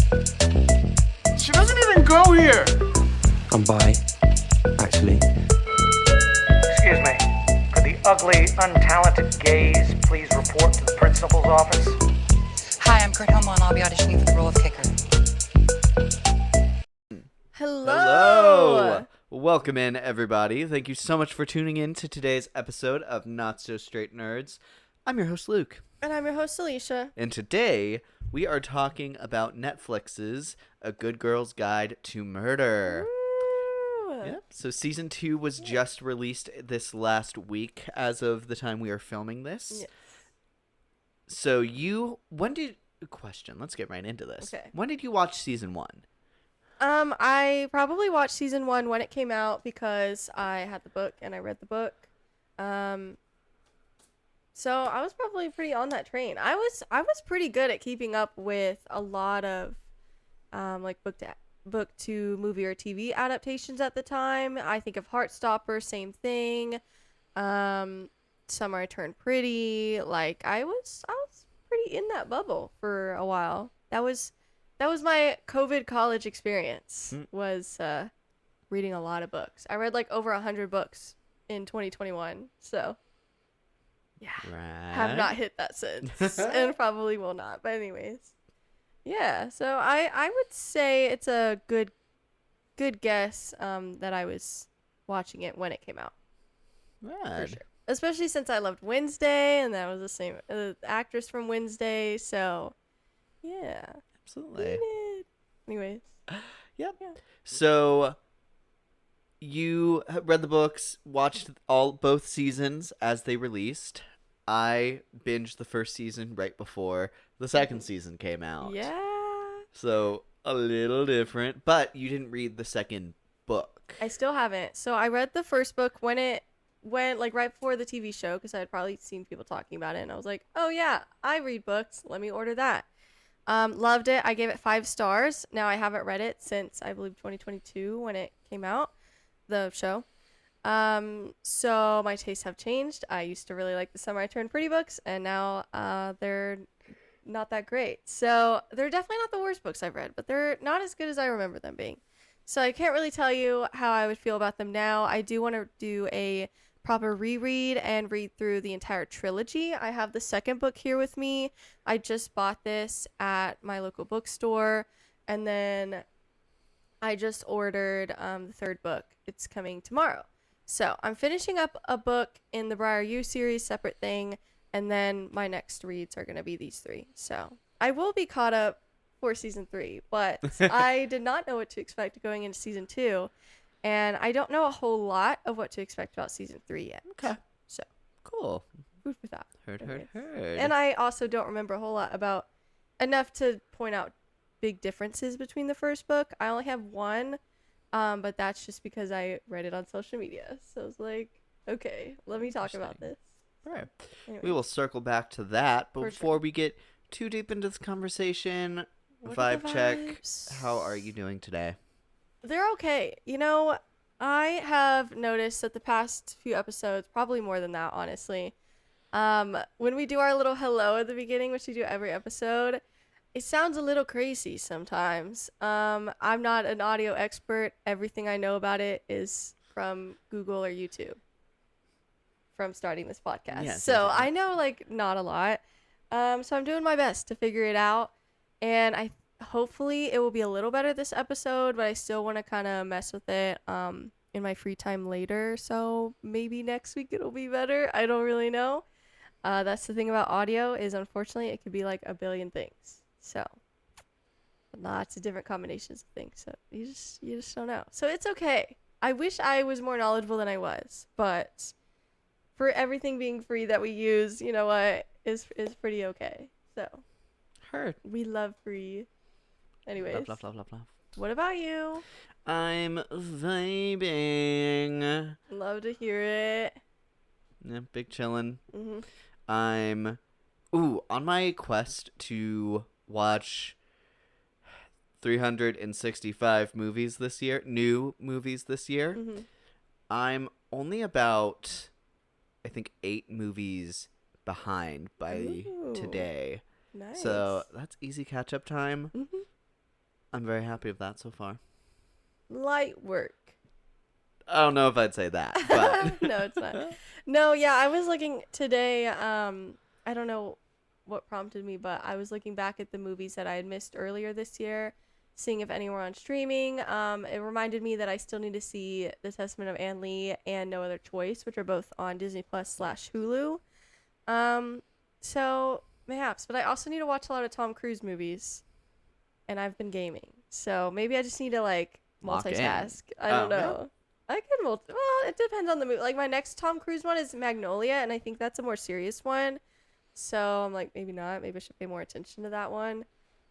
She doesn't even go here. I'm bi, actually. Excuse me. Could the ugly, untalented gays please report to the principal's office? Hi, I'm Kurt Homo, and I'll be auditioning for the role of kicker. Hello! Welcome in, everybody. Thank you so much for tuning in to today's episode of Not So Straight Nerds. I'm your host, Luke. And I'm your host, Alicia. And today, we are talking about Netflix's A Good Girl's Guide to Murder. Ooh. Yep. So season 2 was just released this last week as of the time we are filming this. Yes. So let's get right into this. Okay. When did you watch season 1? I probably watched season 1 when it came out because I had the book and I read the book. So I was probably pretty on that train. I was pretty good at keeping up with a lot of like book to movie or TV adaptations at the time. I think of Heartstopper, same thing. Summer I Turned Pretty. Like I was pretty in that bubble for a while. That was my COVID college experience. Was reading a lot of books. I read like over 100 books in 2021. So yeah, have not hit that since, and probably will not. But anyways, yeah. So I would say it's a good guess that I was watching it when it came out. For sure. Especially since I loved Wednesday, and that was the same actress from Wednesday. So yeah, Absolutely. Anyways. Yep. Yeah. So you read the books, watched both seasons as they released. I binged the first season right before the second season came out. Yeah. So a little different, but you didn't read the second book. I still haven't. So I read the first book when it went like right before the TV show because I had probably seen people talking about it, and I was like, oh yeah, I read books. Let me order that. Loved it. I gave it 5 stars. Now I haven't read it since I believe 2022 when it came out, the show. So my tastes have changed. I used to really like the Summer I Turned Pretty books, and now they're not that great. So they're definitely not the worst books I've read, but they're not as good as I remember them being. So I can't really tell you how I would feel about them now. I do want to do a proper reread and read through the entire trilogy. I have the second book here with me. I just bought this at my local bookstore, and then I just ordered the third book. It's coming tomorrow. So I'm finishing up a book in the Briar U series, separate thing, and then my next reads are going to be these 3. So I will be caught up for season 3, but I did not know what to expect going into season 2. And I don't know a whole lot of what to expect about season 3 yet. Okay. So Cool. food for thought. Heard. And I also don't remember a whole lot about enough to point out big differences between the first book. I only have one, but that's just because I read it on social media. So I was like, okay, let me talk about this. All right. Anyway. We will circle back to that. But For before we get too deep into this conversation, What are vibe the check. vibes? How are you doing today? They're okay. You know, I have noticed that the past few episodes, probably more than that, honestly, when we do our little hello at the beginning, which we do every episode, it sounds a little crazy sometimes. I'm not an audio expert. Everything I know about it is from Google or YouTube from starting this podcast. Yes, so yes. I know, like, not a lot. So I'm doing my best to figure it out. And hopefully it will be a little better this episode, but I still want to kind of mess with it in my free time later. So maybe next week it'll be better. I don't really know. That's the thing about audio is, unfortunately, it could be like a billion things. So lots of different combinations of things. So you just don't know. So it's okay. I wish I was more knowledgeable than I was, but for everything being free that we use, you know what, is pretty okay. So Heard. we love free. Anyways, Love. what about you? I'm vibing. Love to hear it. Yeah, big chillin'. hmm I'm on my quest to watch 365 movies this year, new movies this year. hmm I'm only about, I think, 8 movies behind by Ooh. today. Nice. So that's easy catch-up time. hmm I'm very happy with that so far. Light work. I don't know if I'd say that, but No, it's not. No, yeah, I was looking today. I don't know what prompted me, but I was looking back at the movies that I had missed earlier this year, seeing if any were on streaming. It reminded me that I still need to see The Testament of Anne Lee and No Other Choice, which are both on Disney Plus / Hulu. So mayhaps, but I also need to watch a lot of Tom Cruise movies, and I've been gaming, so maybe I just need to like Lock in. multitask. I don't Oh, know. I can well, it depends on the movie. Like my next Tom Cruise one is Magnolia, and I think that's a more serious one. So I'm like, maybe not. Maybe I should pay more attention to that one.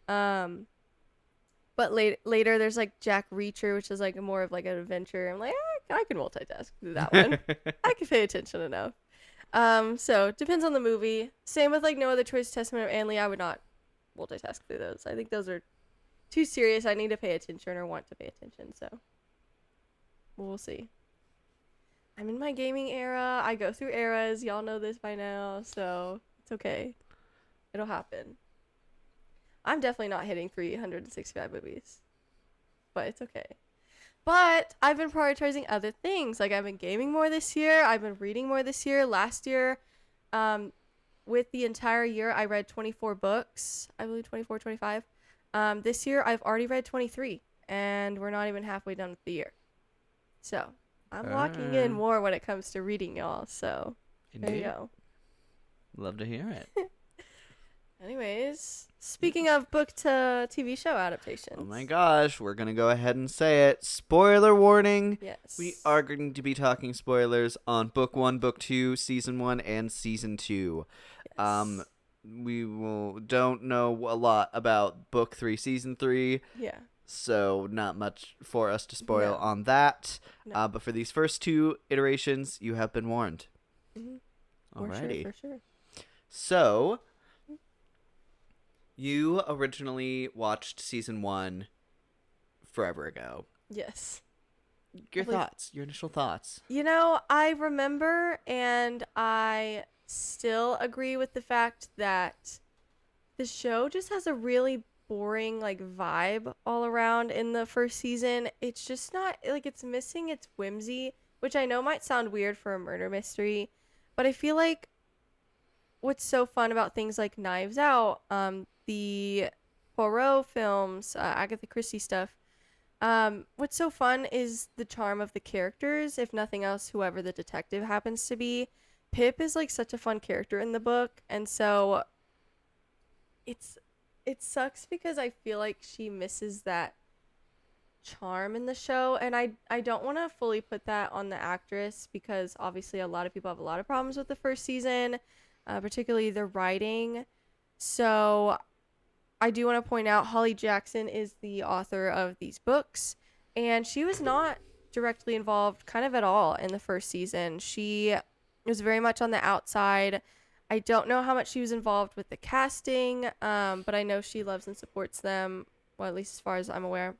But later there's like Jack Reacher, which is like more of like an adventure. I'm like, I can multitask through that one. I can pay attention enough. So it depends on the movie. Same with like No Other Choice, Testament of Anne Lee. I would not multitask through those. I think those are too serious. I need to pay attention or want to pay attention. So we'll see. I'm in my gaming era. I go through eras. Y'all know this by now, so it's okay. It'll happen. I'm definitely not hitting 365 movies, but it's okay. But I've been prioritizing other things. Like I've been gaming more this year. I've been reading more this year. Last year, with the entire year, I read 24 books. I believe 24, 25. This year, I've already read 23, and we're not even halfway done with the year. So I'm locking in more when it comes to reading, y'all. So there you go. Love to hear it. Anyways, speaking of book to TV show adaptations. Oh my gosh, we're going to go ahead and say it. Spoiler warning. Yes. We are going to be talking spoilers on Book 1, Book 2, Season 1, and Season 2. Yes. We don't know a lot about Book 3, Season 3. Yeah. So not much for us to spoil No. on that. No. But for these first two iterations, you have been warned. Mhm. Alrighty. For sure. So, you originally watched Season 1 forever ago. Yes. Your I believe- thoughts, your initial thoughts. You know, I remember and I still agree with the fact that the show just has a really boring like vibe all around in the first season. It's just not like it's missing its whimsy, which I know might sound weird for a murder mystery, but I feel like what's so fun about things like Knives Out, the Poirot films, Agatha Christie stuff, what's so fun is the charm of the characters, if nothing else, whoever the detective happens to be. Pip is like such a fun character in the book, and so it sucks because I feel like she misses that charm in the show, and I don't want to fully put that on the actress because obviously a lot of people have a lot of problems with the first season, particularly the writing. So I do want to point out Holly Jackson is the author of these books, and she was not directly involved kind of at all in the first season. She was very much on the outside. I don't know how much she was involved with the casting, but I know she loves and supports them, well, at least as far as I'm aware.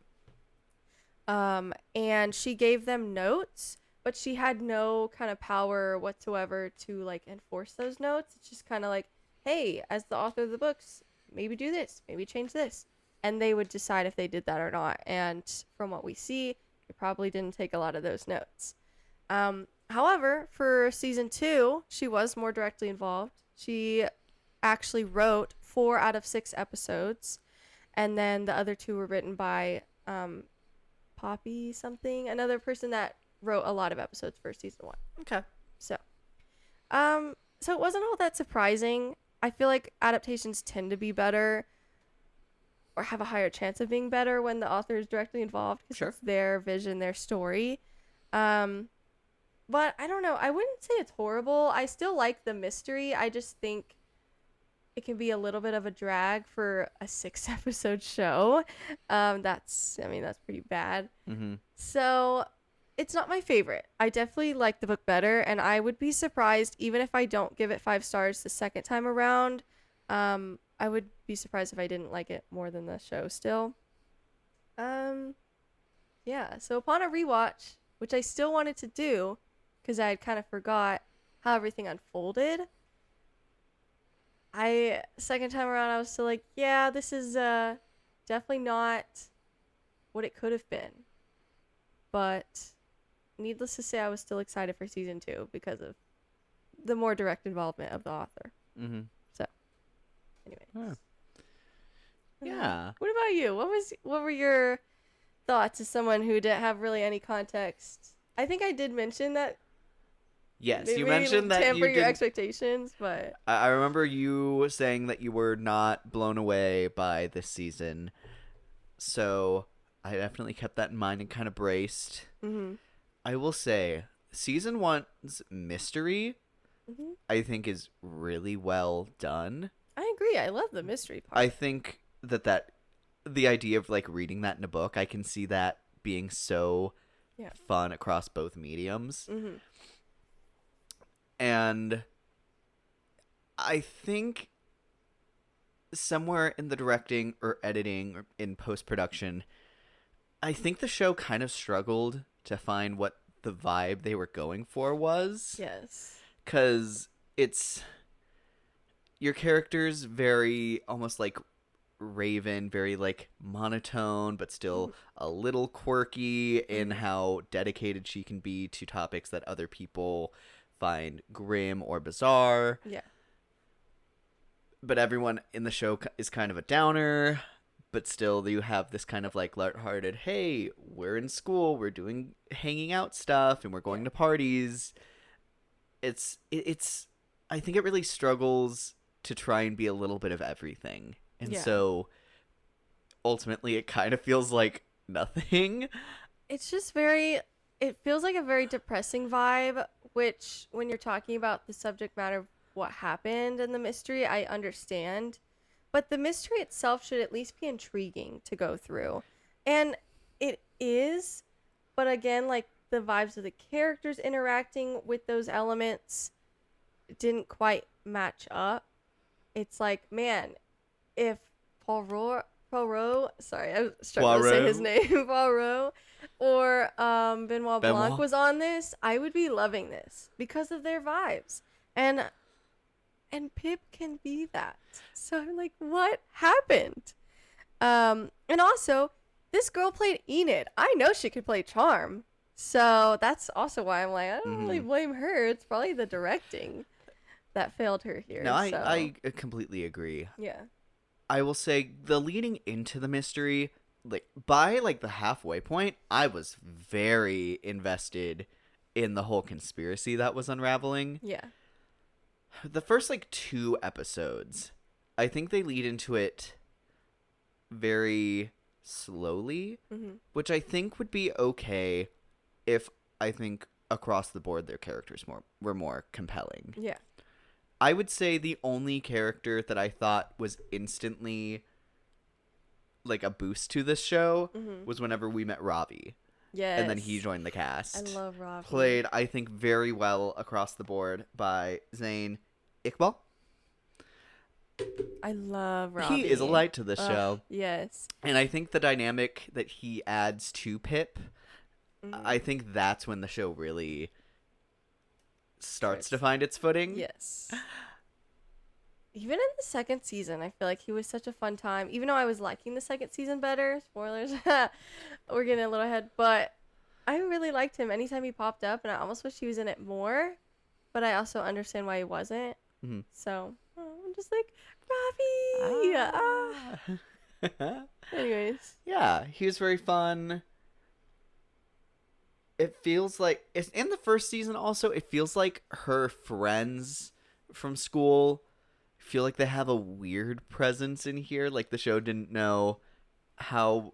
And she gave them notes, but she had no kind of power whatsoever to like enforce those notes. It's just kind of like, hey, as the author of the books, maybe do this, maybe change this. And they would decide if they did that or not. And from what we see, they probably didn't take a lot of those notes. However, for season 2, she was more directly involved. She actually wrote 4 out of 6 episodes. And then the other 2 were written by Poppy something, another person that wrote a lot of episodes for season 1. Okay. So it wasn't all that surprising. I feel like adaptations tend to be better or have a higher chance of being better when the author is directly involved because Sure. it's their vision, their story. But I don't know. I wouldn't say it's horrible. I still like the mystery. I just think it can be a little bit of a drag for a 6-episode show. That's pretty bad. Mm-hmm. So it's not my favorite. I definitely like the book better, and I would be surprised even if I don't give it 5 stars the second time around. I would be surprised if I didn't like it more than the show still. Yeah, so upon a rewatch, which I still wanted to do because I had kind of forgot how everything unfolded, second time around I was still like, yeah, this is definitely not what it could have been. But needless to say, I was still excited for season 2 because of the more direct involvement of the author. Mm-hmm. So, anyway. Huh. Yeah. What about you? What were your thoughts as someone who didn't have really any context? I think I did mention that. Yes, Maybe you mentioned that temper you your didn't. expectations, but I remember you saying that you were not blown away by this season, so I definitely kept that in mind and kind of braced. mm-hmm. I will say, season 1's mystery, Mm-hmm. I think, is really well done. I agree. I love the mystery part. I think that the idea of like reading that in a book, I can see that being so Yeah. fun across both mediums. Mm-hmm. And I think somewhere in the directing or editing or in post-production, I think the show kind of struggled to find what the vibe they were going for was. Yes. Because it's your character's very almost like Raven, very like monotone, but still a little quirky in how dedicated she can be to topics that other people find grim or bizarre. Yeah. But everyone in the show is kind of a downer, but still you have this kind of like lighthearted, hey, we're in school, we're doing hanging out stuff, and we're going to parties. It's I think it really struggles to try and be a little bit of everything. And Yeah. so ultimately it kind of feels like nothing. It's just it feels like a very depressing vibe, which when you're talking about the subject matter of what happened in the mystery, I understand. But the mystery itself should at least be intriguing to go through. And it is, but again, like the vibes of the characters interacting with those elements didn't quite match up. It's like, man, if Poirot, sorry, I was struggling to say his name, Poirot, or Benoit Blanc was on this, I would be loving this because of their vibes. And Pip can be that. So I'm like, what happened? And also, this girl played Enid. I know she could play Charm. So that's also why I'm like, I don't really blame her. It's probably the directing that failed her here. No, so. I completely agree. Yeah. I will say the leading into the mystery, like by like the halfway point, I was very invested in the whole conspiracy that was unraveling. Yeah. The first like 2 episodes, I think they lead into it very slowly, which I think would be okay if I think across the board their characters were more compelling. Yeah. I would say the only character that I thought was instantly like a boost to this show was whenever we met Ravi. Yes. And then he joined the cast. I love Ravi. Played, I think, very well across the board by Zayn Iqbal. I love Ravi. He is a light to this Ugh, show. Yes. And I think the dynamic that he adds to Pip, I think that's when the show really starts to find its footing. Yes. Even in the second season, I feel like he was such a fun time. Even though I was liking the second season better, spoilers, we're getting a little ahead, but I really liked him anytime he popped up, and I almost wish he was in it more, but I also understand why he wasn't. So I'm just like, Ravi! Anyways. Yeah, he was very fun. It feels like it's in the first season also, it feels like her friends from school feel like they have a weird presence in here. Like the show didn't know how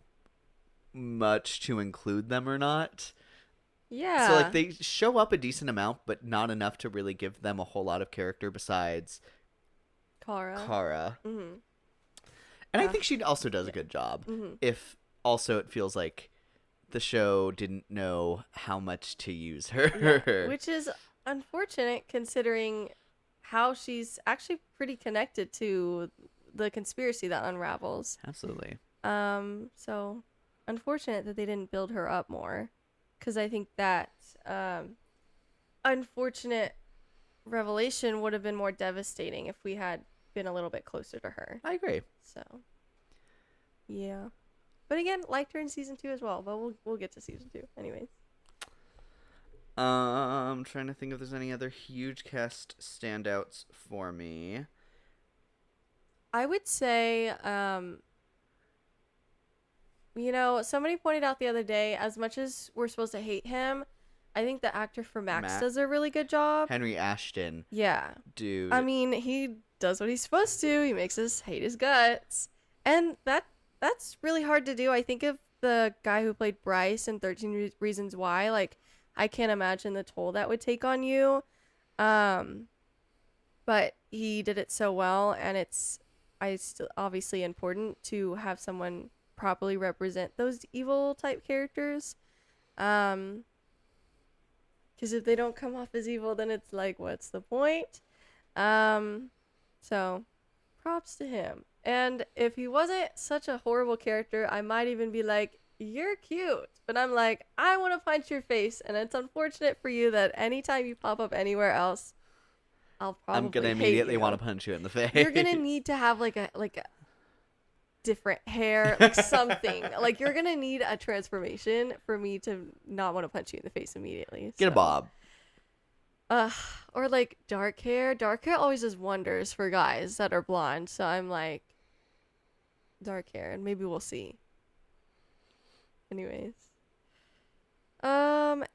much to include them or not. Yeah. So like they show up a decent amount, but not enough to really give them a whole lot of character besides Kara. Mm-hmm. And I think she also does a good job. If also it feels like the show didn't know how much to use her. Yeah, which is unfortunate considering how she's actually pretty connected to the conspiracy that unravels. Absolutely. So unfortunate that they didn't build her up more, because I think that unfortunate revelation would have been more devastating if we had been a little bit closer to her. I agree. So, yeah. But again, liked her in season 2 as well. But we'll get to season 2, anyways. I'm trying to think if there's any other huge cast standouts for me. I would say, somebody pointed out the other day, as much as we're supposed to hate him, I think the actor for Max does a really good job. Henry Ashton. Yeah. Dude. I mean, he does what he's supposed to. He makes us hate his guts. And that's really hard to do. I think of the guy who played Bryce in 13 Reasons Why. Like, I can't imagine the toll that would take on you. But he did it so well, and it's obviously important to have someone properly represent those evil type characters. Because if they don't come off as evil, then it's like, what's the point? So props to him. And if he wasn't such a horrible character, I might even be like, you're cute. But I'm like, I want to punch your face. And it's unfortunate for you that anytime you pop up anywhere else, I'll probably I'm gonna hate immediately you. want to punch you in the face. You're gonna need to have like a different hair, like something. Like, you're gonna need a transformation for me to not want to punch you in the face immediately. Get a So. bob. Or like dark hair. Dark hair always does wonders for guys that are blonde. So I'm like, dark hair, and maybe we'll see. Anyways.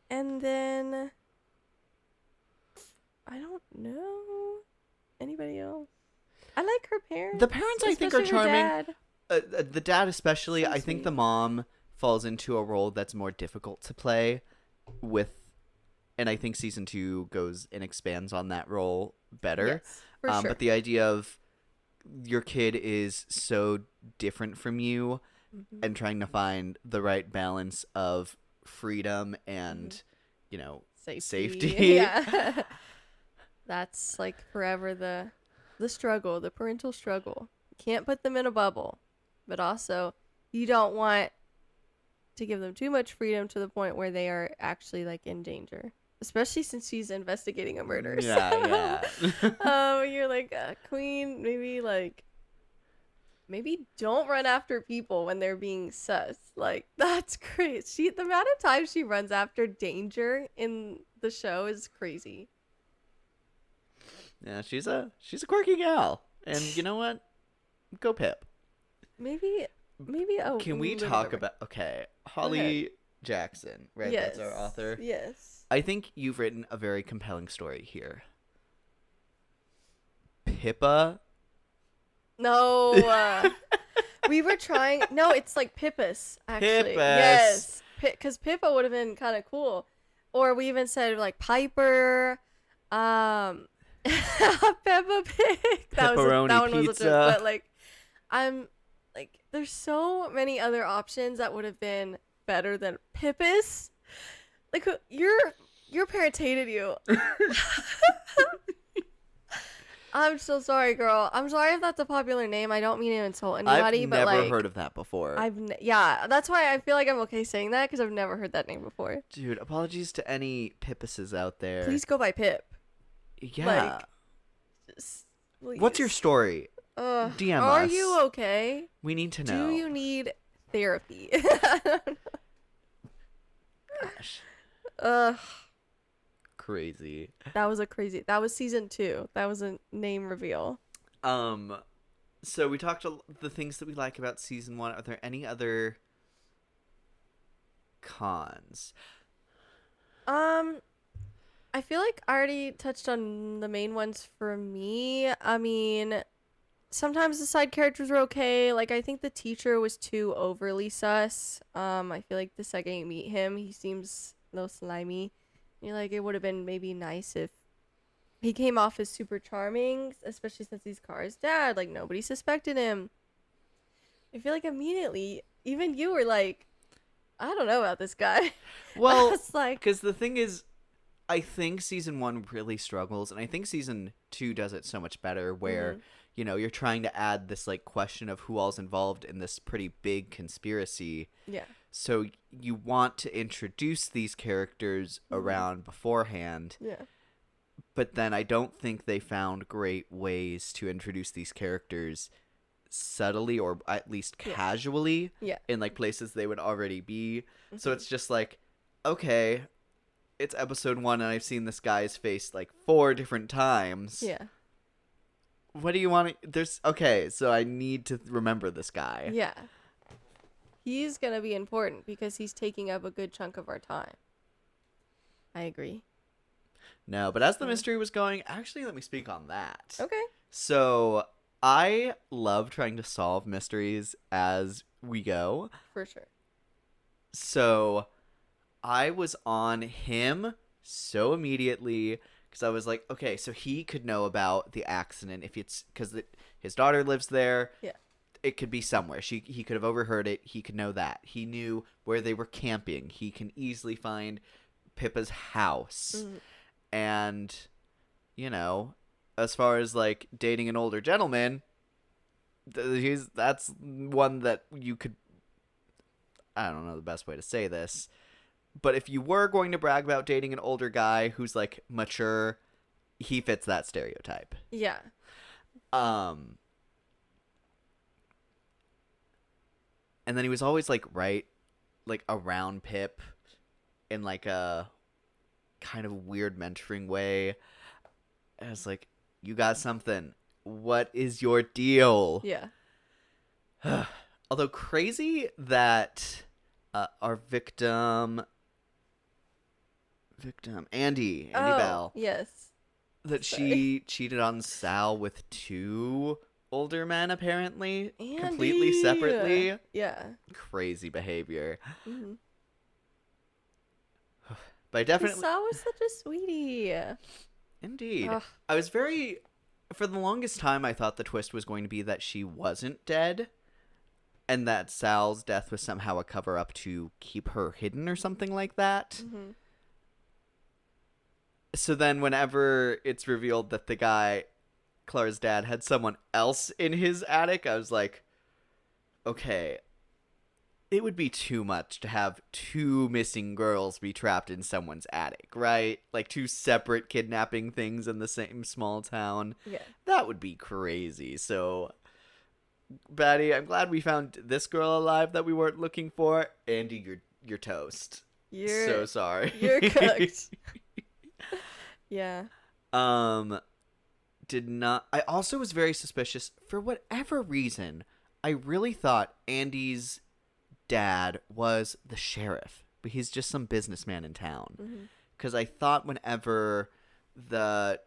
And then I don't know anybody else. I like her parents. The parents, I think, are especially her charming. dad. The dad especially. So I think sweet. the mom falls into a role that's more difficult to play with, and I think season 2 goes and expands on that role better. Yes, for sure. But the idea of your kid is so different from you, Mhm. and trying to find the right balance of freedom and, safety. Yeah. That's like forever the struggle, the parental struggle. You can't put them in a bubble, but also you don't want to give them too much freedom to the point where they are actually like in danger, especially since she's investigating a murder. Yeah. You're like, Queen, maybe don't run after people when they're being sus. Like, that's crazy. The amount of time she runs after danger in the show is crazy. Yeah, she's a quirky gal, and you know what? Go Pip. Maybe. Can we little talk bit more. about Holly Jackson, right? Yes. That's our author. Yes. I think you've written a very compelling story here. Pippa. No. We were trying. No, it's like Pippus, actually. Pippus. Yes. Because Pippa would have been kind of cool. Or we even said like Piper. Peppa Pig. That Pepperoni one was a pizza. joke. But like, I'm like, there's so many other options that would have been better than Pippus. Like, your parents hated you. I'm so sorry, girl. I'm sorry if that's a popular name. I don't mean to insult anybody, I've but never like, heard of that before. yeah, that's why I feel like I'm okay saying that, because I've never heard that name before. Dude, apologies to any Pippuses out there. Please go by Pip. Yeah. Just, please. What's your story? DM Are us. you okay? We need to know. Do you need therapy? Gosh, Ugh. crazy. That was season 2. That was a name reveal. So we talked the things that we like about season 1. Are there any other cons? I feel like I already touched on the main ones for me. I mean, sometimes the side characters were okay. Like, I think the teacher was too overly sus. I feel like the second you meet him, he seems a little slimy. You're like, it would have been maybe nice if he came off as super charming, especially since he's Kara's dad. Like, nobody suspected him. I feel like immediately, even you were like, I don't know about this guy. Well, it's like, because the thing is, I think season 1 really struggles, and I think season 2 does it so much better, where you're trying to add this like question of who all's involved in this pretty big conspiracy. yeah. So you want to introduce these characters around beforehand, Yeah. but then I don't think they found great ways to introduce these characters subtly or at least Yeah. casually Yeah. in like places they would already be. So Mhm. it's just like, okay, it's episode 1 and I've seen this guy's face like 4 different times. Yeah. What do you want to... Okay, so I need to remember this guy. Yeah. He's gonna be important because he's taking up a good chunk of our time. I agree. No, but as the Yeah. mystery was going, actually, let me speak on that. Okay. So I love trying to solve mysteries as we go. For sure. So I was on him so immediately because I was like, okay, so he could know about the accident if it's because his daughter lives there. Yeah. It could be somewhere. He could have overheard it. He could know that. He knew where they were camping. He can easily find Pippa's house. Mhm. And, you know, as far as like dating an older gentleman, that's one that you could... I don't know the best way to say this, but if you were going to brag about dating an older guy who's like mature, he fits that stereotype. Yeah. And then he was always like like around Pip in like a kind of weird mentoring way. And I was like, you got something. What is your deal? Yeah. Although crazy that our victim Andy Bell, Yes. that Sorry. she cheated on Sal with 2 older men apparently, completely Andy! separately. Yeah. Crazy behavior. Mm-hmm. But I definitely... Sal was such a sweetie. Indeed. Ugh. I was very... For the longest time, I thought the twist was going to be that she wasn't dead, and that Sal's death was somehow a cover-up to keep her hidden or something like that. Mm-hmm. So then whenever it's revealed that the guy, Clara's dad, had someone else in his attic, I was like, okay, it would be too much to have 2 missing girls be trapped in someone's attic, right? Like 2 separate kidnapping things in the same small town. Yeah. That would be crazy. So, Batty, I'm glad we found this girl alive that we weren't looking for. Andy, you're toast. You're So sorry. You're cooked. Yeah. Did not... I also was very suspicious. For whatever reason, I really thought Andy's dad was the sheriff, but he's just some businessman in town. Mm-hmm. Because I thought whenever the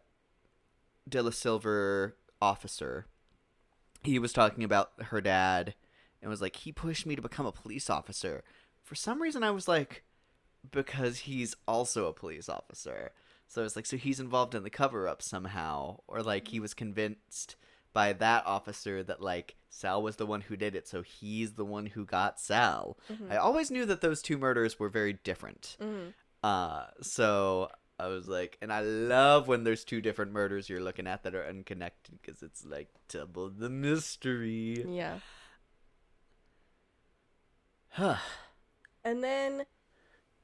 De La Silver officer, he was talking about her dad and was like, he pushed me to become a police officer. For some reason, I was like, because he's also a police officer. So it's like, so he's involved in the cover-up somehow. Or like he was convinced by that officer that like Sal was the one who did it, so he's the one who got Sal. Mm-hmm. I always knew that those 2 murders were very different. Mm-hmm. So I was like, and I love when there's 2 different murders you're looking at that are unconnected, because it's like double the mystery. Yeah. Huh. And then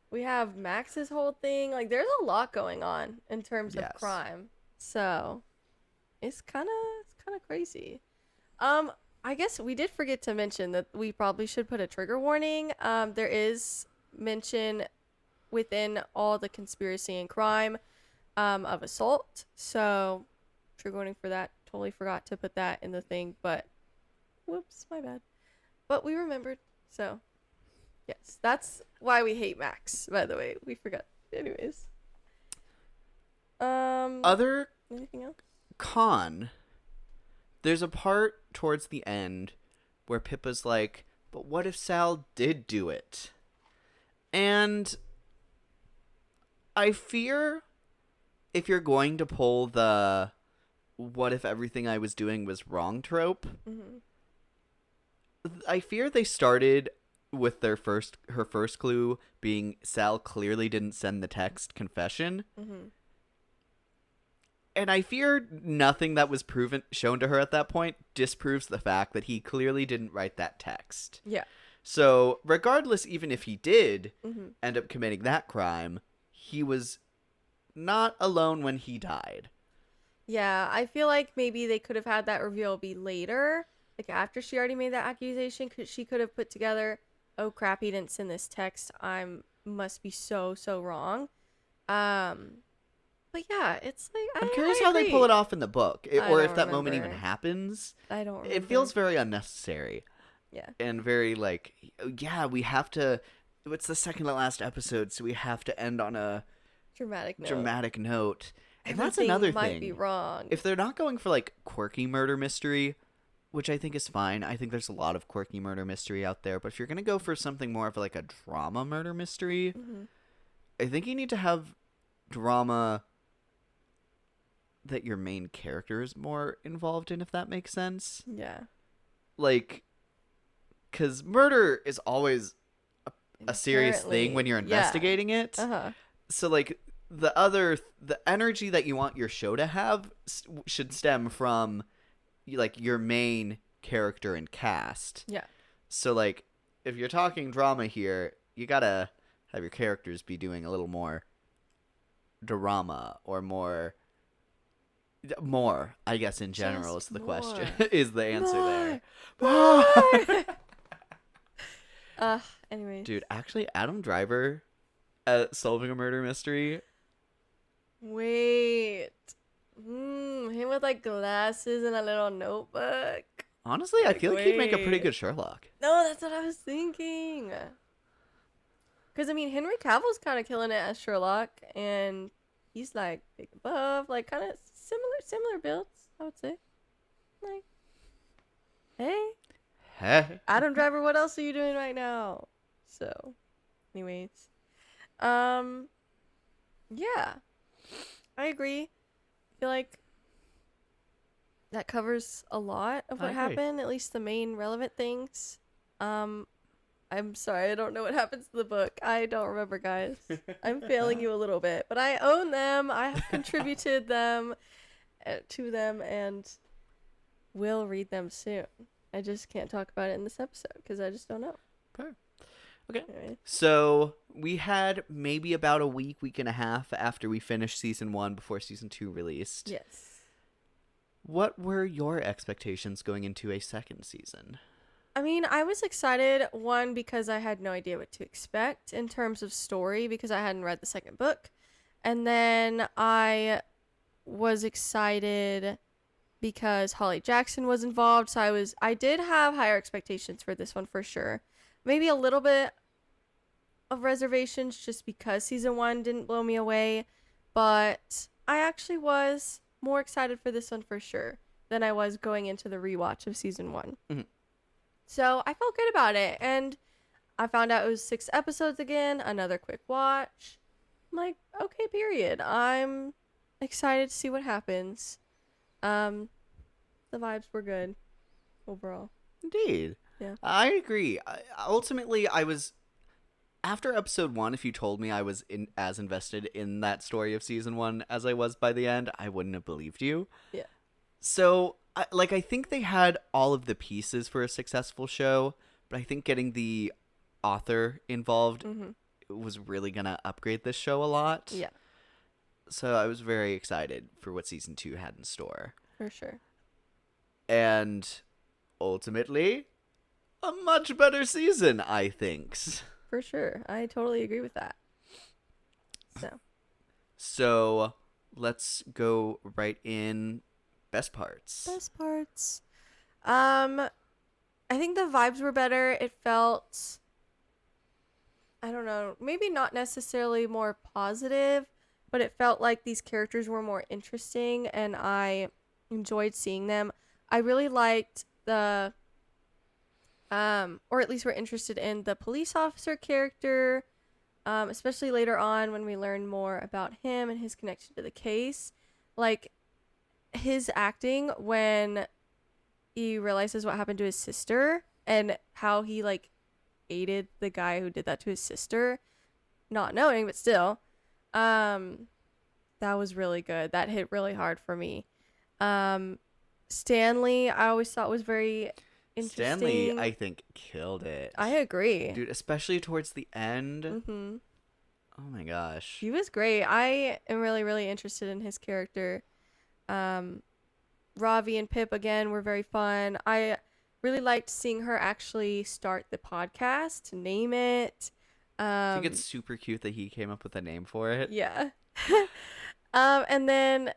we have Max's whole thing. Like, there's a lot going on in terms Yes. of crime. So it's kind of crazy. I guess we did forget to mention that we probably should put a trigger warning. There is mention within all the conspiracy and crime of assault. So trigger warning for that. Totally forgot to put that in the thing, but whoops, my bad. But we remembered. So yes, that's why we hate Max, by the way. We forgot. Anyways. Other Anything else? con, there's a part towards the end where Pippa's like, but what if Sal did do it? And I fear if you're going to pull the what if everything I was doing was wrong trope, Mm-hmm. I fear they started with her first clue being Sal clearly didn't send the text confession. Mm-hmm. And I fear nothing that was shown to her at that point disproves the fact that he clearly didn't write that text. Yeah. So, regardless, even if he did Mm-hmm. end up committing that crime, he was not alone when he died. Yeah, I feel like maybe they could have had that reveal be later. like after she already made that accusation, she could have put together, oh crap, he didn't send this text. Must be so wrong. But yeah, it's like I'm curious I how they pull agree. it off in the book, I or don't if that moment even remember. happens. I don't remember. It feels very unnecessary. Yeah. And very like, yeah, we have to. It's the second to last episode, so we have to end on a Dramatic note. dramatic note. And that's Everything another might thing. be wrong. If they're not going for like quirky murder mystery, which I think is fine. I think there's a lot of quirky murder mystery out there, but if you're gonna go for something more of like a drama murder mystery, I think you need to have drama that your main character is more involved in, if that makes sense. Yeah. Like, because murder is always a serious thing when you're Inherently, investigating it. Uh-huh. So like the energy that you want your show to have should stem from like your main character and cast. Yeah. So like if you're talking drama here, you gotta have your characters be doing a little more drama or more, I guess, in general Just is the more. question. Is the answer there. More. Anyways. Dude, actually Adam Driver solving a murder mystery. Wait. Him with like glasses and a little notebook. Honestly, I feel like he'd make a pretty wait. good Sherlock. No, that's what I was thinking. Because, I mean, Henry Cavill's kind of killing it as Sherlock, and he's like big buff, like kind of similar builds, I would say. Like, hey, Hey. Adam Driver, what else are you doing right now? So, anyways, yeah, I agree. I feel like that covers a lot of what I agree. happened, at least the main relevant things. I'm sorry, I don't know what happens to the book. I don't remember, guys. I'm failing you a little bit, but I own them. I have contributed them to them and will read them soon. I just can't talk about it in this episode because I just don't know. Okay. Anyway. So we had maybe about a week and a half after we finished season 1 before season 2 released. Yes. What were your expectations going into a second season? I mean, I was excited, one, because I had no idea what to expect in terms of story because I hadn't read the second book. And then I was excited because Holly Jackson was involved. So I did have higher expectations for this one for sure. Maybe a little bit of reservations just because season 1 didn't blow me away. But I actually was more excited for this one for sure than I was going into the rewatch of season 1. Mm-hmm. So I felt good about it. And I found out it was 6 episodes again, another quick watch. I'm like, okay, period. I'm excited to see what happens. The vibes were good overall. Indeed. Yeah. I agree. Ultimately, I was... After episode 1, if you told me I was as invested in that story of season 1 as I was by the end, I wouldn't have believed you. Yeah. So, I think they had all of the pieces for a successful show, but I think getting the author involved was really going to upgrade this show a lot. Yeah, So I was very excited for what season 2 had in store. for sure. And ultimately, a much better season, I think. For sure. I totally agree with that. So let's go right in. Best parts. Best parts. I think the vibes were better. It felt, I don't know, maybe not necessarily more positive, but it felt like these characters were more interesting and I enjoyed seeing them. I really liked or at least were interested in the police officer character, especially later on when we learn more about him and his connection to the case. Like, his acting when he realizes what happened to his sister and how he like aided the guy who did that to his sister, not knowing, but still, that was really good. That hit really hard for me. Stanley, I always thought was very interesting. Stanley, I think, killed it. I agree. Dude, especially towards the end. Mm-hmm. Oh my gosh. He was great. I am really, really interested in his character. Ravi and Pip again were very fun. I really liked seeing her actually start the podcast, name it. I think it's super cute that he came up with a name for it. Yeah. And then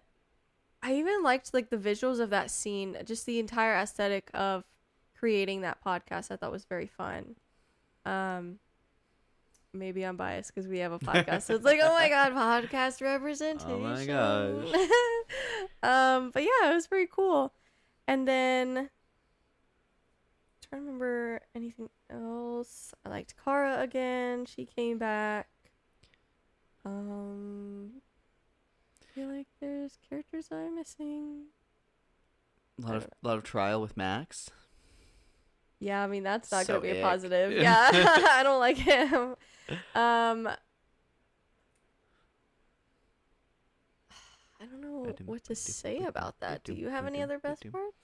I even liked like the visuals of that scene, just the entire aesthetic of creating that podcast. I thought was very fun. Maybe I'm biased because we have a podcast, so it's like, oh my god, podcast representation. Oh my gosh. But yeah, it was pretty cool. And then trying to remember anything else. I liked Kara again. She came back. I feel like there's characters that I'm missing. A lot of trial with Max. Yeah, I mean that's not So gonna be ick. a positive. Yeah, I don't like him. I don't know what to say about that. Do you have any other best parts?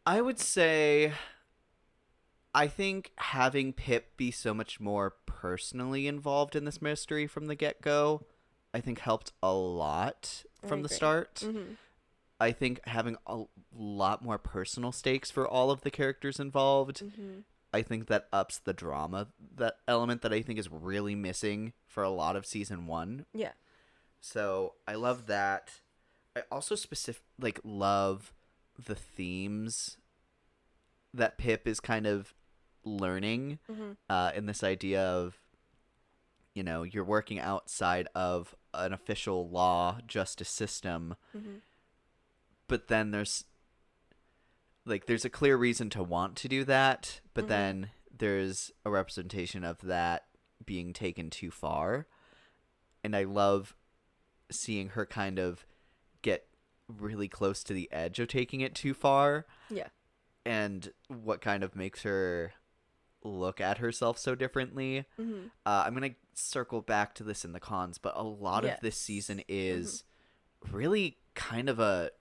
I would say, I think having Pip be so much more personally involved in this mystery from the get-go, I think helped a lot from the agree. start. Mm-hmm. I think having a lot more personal stakes for all of the characters involved, Mm-hmm. I think that ups the drama, that element that I think is really missing for a lot of season 1. Yeah. So I love that. I also love the themes that Pip is kind of learning in this idea of, you know, you're working outside of an official law justice system, but then there's a clear reason to want to do that, but then there's a representation of that being taken too far. And I love seeing her kind of get really close to the edge of taking it too far. Yeah. And what kind of makes her look at herself so differently. I'm going to circle back to this in the cons, but a lot of this season is really kind of a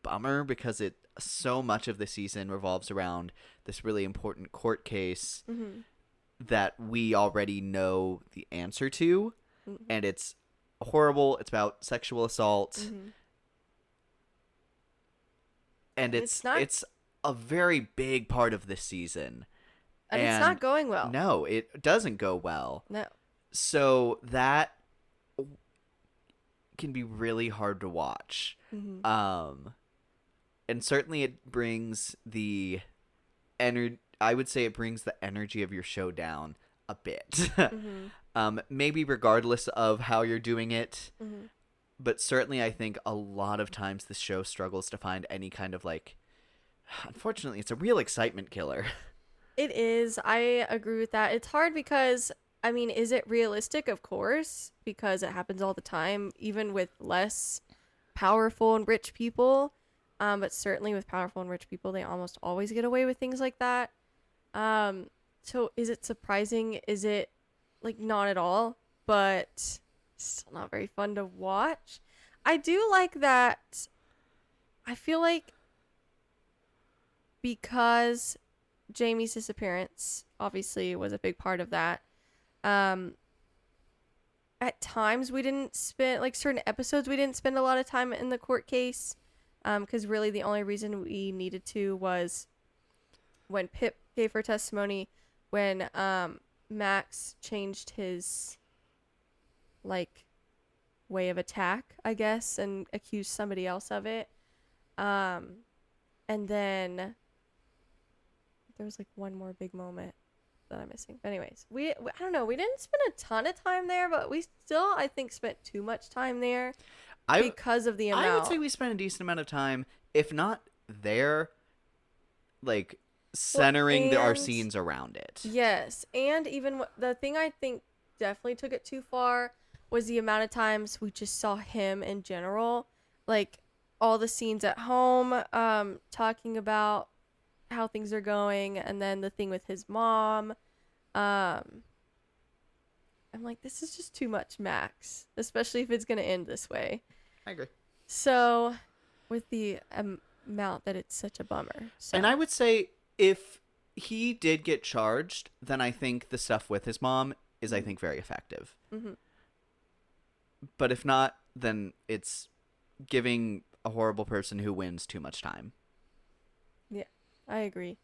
bummer because so much of the season revolves around this really important court case that we already know the answer to, and it's horrible. It's about sexual assault, and it's a very big part of this season. And it's not going well. No, it doesn't go well. No. So that can be really hard to watch. And certainly it brings the I would say it brings the energy of your show down a bit. Maybe regardless of how you're doing it. But certainly I think a lot of times the show struggles to find any kind of unfortunately, it's a real excitement killer. It is. I agree with that. It's hard because, I mean, is it realistic? Of course, because it happens all the time, even with less powerful and rich people. But certainly with powerful and rich people, they almost always get away with things like that. So is it surprising? Is it not at all? But still not very fun to watch. I do like that. I feel like because Jamie's disappearance obviously was a big part of that. At times we didn't spend certain episodes we didn't spend a lot of time in the court case, because really the only reason we needed to was when Pip gave her testimony, when Max changed his way of attack, I guess, and accused somebody else of it. And then there was one more big moment that I'm missing. But anyways, I don't know. We didn't spend a ton of time there, but we still, I think, spent too much time there because of the amount. I would say we spent a decent amount of time, if not there, centering our scenes around it. Yes, and even the thing I think definitely took it too far was the amount of times we just saw him in general, all the scenes at home, talking about how things are going, and then the thing with his mom. I'm this is just too much, Max, especially if it's gonna end this way. I agree. So with the amount that it's such a bummer. So. And I would say if he did get charged, then I think the stuff with his mom is, I think, very effective. But if not, then it's giving a horrible person who wins too much time. Yeah, I agree.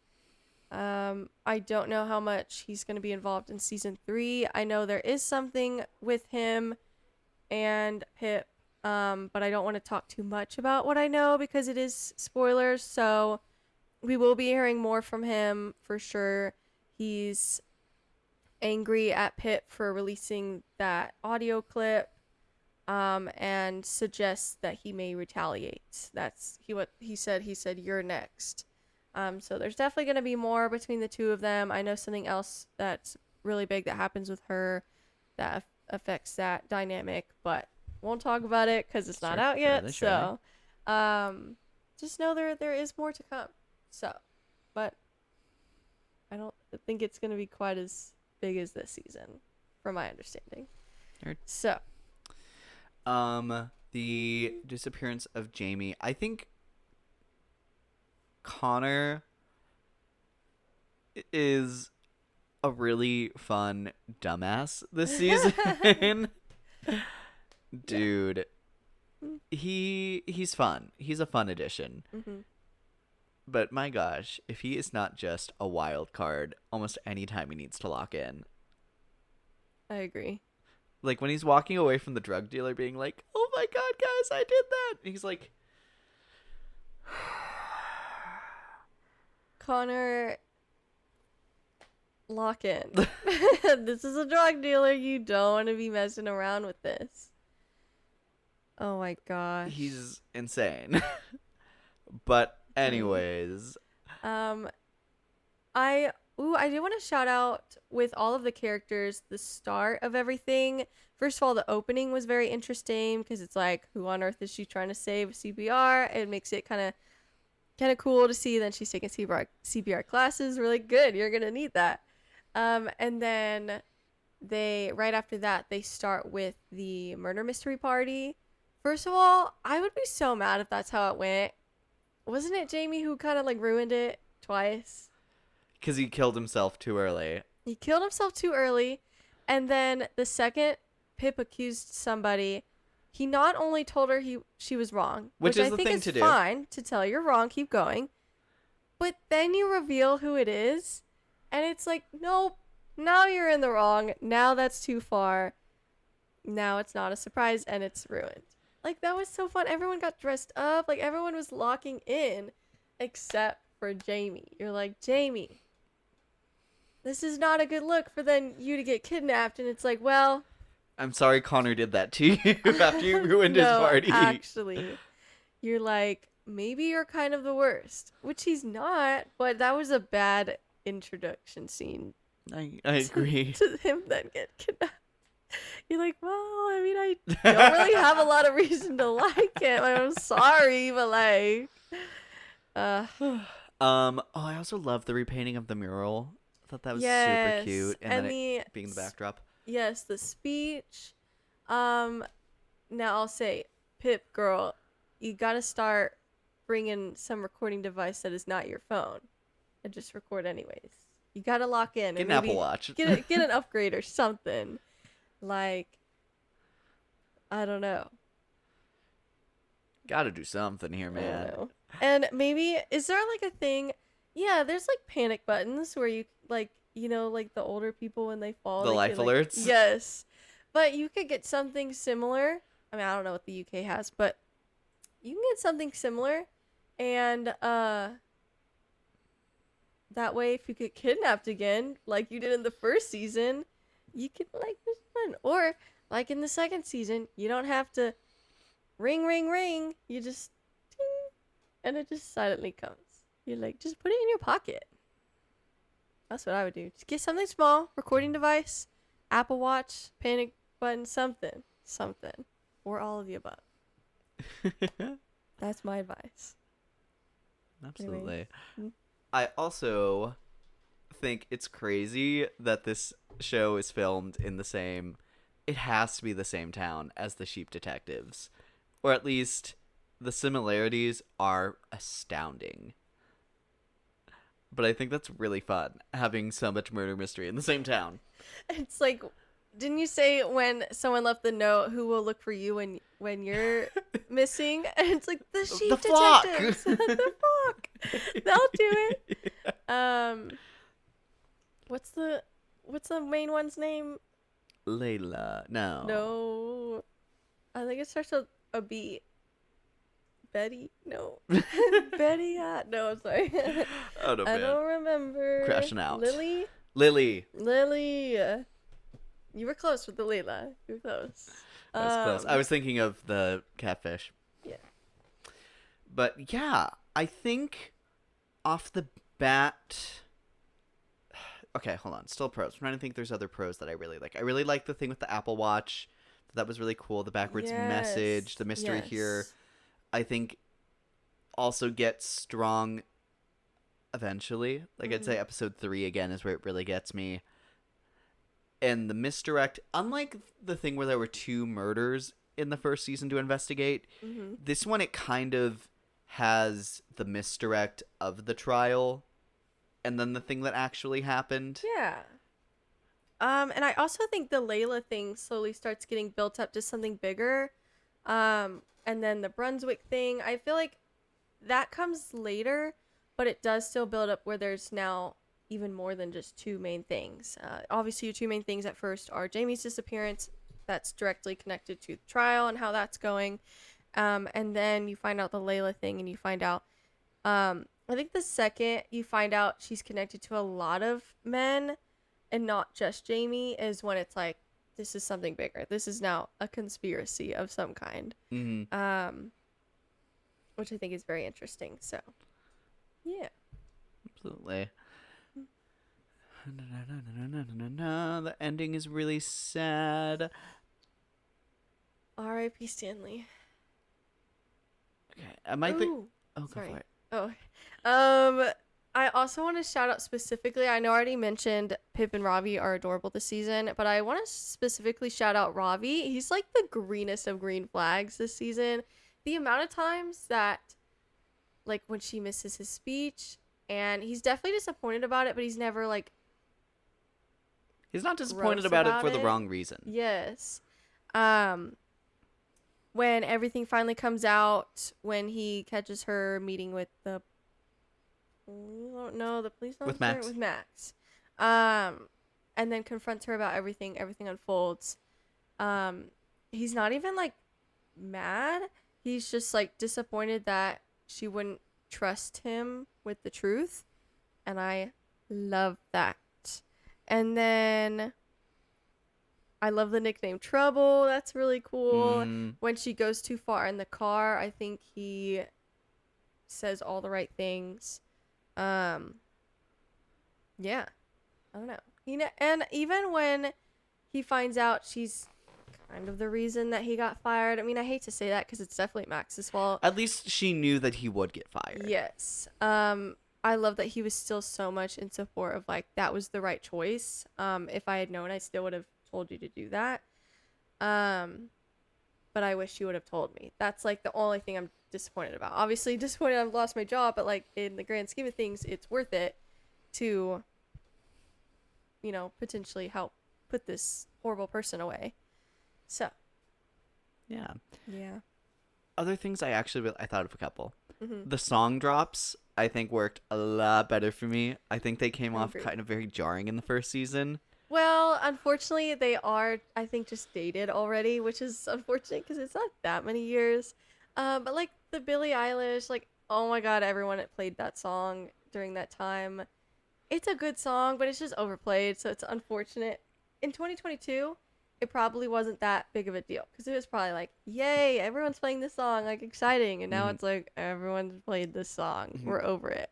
I don't know how much he's going to be involved in season 3. I know there is something with him and Pip, but I don't want to talk too much about what I know because it is spoilers. So we will be hearing more from him for sure. He's angry at Pip for releasing that audio clip, and suggests that he may retaliate. That's what he said. He said, "You're next." So there's definitely going to be more between the two of them. I know something else that's really big that happens with her that affects that dynamic, but won't talk about it because it's not out yet. So just know there is more to come. So, but I don't think it's going to be quite as big as this season, from my understanding. Nerd. So, the disappearance of Jamie. I think Connor is a really fun dumbass this season. Dude, he's fun. He's a fun addition. mm-hmm. But my gosh, if he is not just a wild card almost any time he needs to lock in. I agree. Like when he's walking away from the drug dealer being like, "Oh my god, guys, I did that." And he's like, Connor, lock in. This is a drug dealer. You don't want to be messing around with this. Oh my gosh. he's insane. But anyways, I do want to shout out with all of the characters, the start of everything. First of all, the opening was very interesting because it's like, who on earth is she trying to save? CPR. It makes it kind of cool to see. Then she's taking CPR classes. Really good. You're gonna need that. And then right after that, they start with the murder mystery party. First of all, I would be so mad if that's how it went. Wasn't it Jamie who kind of like ruined it twice? because he killed himself too early. He killed himself too early, and then the second Pip accused somebody, he not only told her she was wrong, Which is I the think thing is to do. fine to tell you're wrong, keep going, but then you reveal who it is, and it's like, nope, now you're in the wrong. Now that's too far. Now it's not a surprise, and it's ruined. Like, that was so fun. Everyone got dressed up. Like, everyone was locking in, except for Jamie. You're like, Jamie, this is not a good look for then you to get kidnapped. And it's like, well, I'm sorry Connor did that to you after you ruined his party. Actually, you're like, maybe you're kind of the worst, which he's not, but that was a bad introduction scene. I agree. To him then get kidnapped. You're like, well, I mean, I don't really have a lot of reason to like him. I'm sorry, but like, Oh, I also love the repainting of the mural. I thought that was super cute, and then it being the backdrop. Yes, the speech. Now I'll say, Pip, girl, you gotta start bringing some recording device that is not your phone, and just record anyways. You gotta lock in. Get and an maybe Apple Watch. Get an upgrade or something. Like, I don't know. Gotta do something here, I don't man. know. And maybe, is there like a thing? Yeah, there's like panic buttons where you like, you know, like the older people when they fall. The they life can, like, alerts? Yes, but you could get something similar. I mean, I don't know what the UK has, but you can get something similar, and that way, if you get kidnapped again, like you did in the first season, you can like this one, or like in the second season, you don't have to ring, ring, ring. You just ding, and it just silently comes. You're like, just put it in your pocket. That's what I would do. Just get something small, recording device, Apple Watch, panic button, something, or all of the above. That's my advice. Absolutely. Anyway. I also think it's crazy that this show is filmed in the same... It has to be the same town as the Sheep Detectives. Or at least the similarities are astounding. But I think that's really fun, having so much murder mystery in the same town. It's like, didn't you say when someone left the note, who will look for you when you're missing? And it's like, the Sheep The flock. Detectives. The flock. They'll do it. What's the main one's name? Layla. No. No. I think it starts with a B. Betty? No. Betty? No, I'm sorry. Oh, no, I man. don't remember. Crashing out. Lily? Lily. Lily. You were close with the Layla. You were close. That was close. I was thinking of the catfish. Yeah. But yeah, I think off the bat. Okay, hold on. Still pros. I'm trying to think there's other pros that I really like. I really like the thing with the Apple Watch. That was really cool. The backwards message, the mystery here. I think also gets strong eventually. Like I'd say episode 3 again is where it really gets me. And the misdirect, unlike the thing where there were 2 murders in the first season to investigate, this one it kind of has the misdirect of the trial and then the thing that actually happened. Yeah. And I also think the Layla thing slowly starts getting built up to something bigger. And then the Brunswick thing, I feel like that comes later, but it does still build up where there's now even more than just 2 main things. Obviously, your 2 main things at first are Jamie's disappearance. That's directly connected to the trial and how that's going. And then you find out the Layla thing, and you find out, I think the second you find out she's connected to a lot of men and not just Jamie is when it's like, this is something bigger. This is now a conspiracy of some kind. Mm-hmm. Which I think is very interesting. So, yeah. Absolutely. The ending is really sad. R.I.P. Stanley. Okay, I might think. Ooh, Oh, go sorry. for it. Oh, I also want to shout out specifically. I know I already mentioned Pip and Ravi are adorable this season, but I want to specifically shout out Ravi. He's like the greenest of green flags this season. The amount of times that, like, when she misses his speech, and he's definitely disappointed about it, but he's never like. He's not disappointed gross about it about for the it. wrong reason. Yes. When everything finally comes out, when he catches her meeting with the police officer? With Max. And then confronts her about everything unfolds. He's not even like mad. He's just like disappointed that she wouldn't trust him with the truth. And I love that. And then I love the nickname Trouble. That's really cool. When she goes too far in the car, I think he says all the right things. Yeah. I don't know. And even when he finds out she's kind of the reason that he got fired. I mean, I hate to say that because it's definitely Max's fault. At least she knew that he would get fired. Yes. I love that he was still so much in support of like that was the right choice. If I had known, I still would have told you to do that. But I wish you would have told me. That's like the only thing I'm disappointed about. Obviously disappointed I've lost my job, but like in the grand scheme of things, it's worth it to, you know, potentially help put this horrible person away. So. Yeah. Yeah. Other things I thought of a couple. Mm-hmm. The song drops, I think, worked a lot better for me. I think they came off agree. kind of very jarring in the first season. Well, unfortunately, they are, I think, just dated already, which is unfortunate because it's not that many years. But, like, the Billie Eilish, like, oh my god, everyone had played that song during that time. It's a good song, but it's just overplayed, so it's unfortunate. In 2022, it probably wasn't that big of a deal because it was probably like, yay, everyone's playing this song, like, exciting. And now it's like, everyone's played this song. We're over it.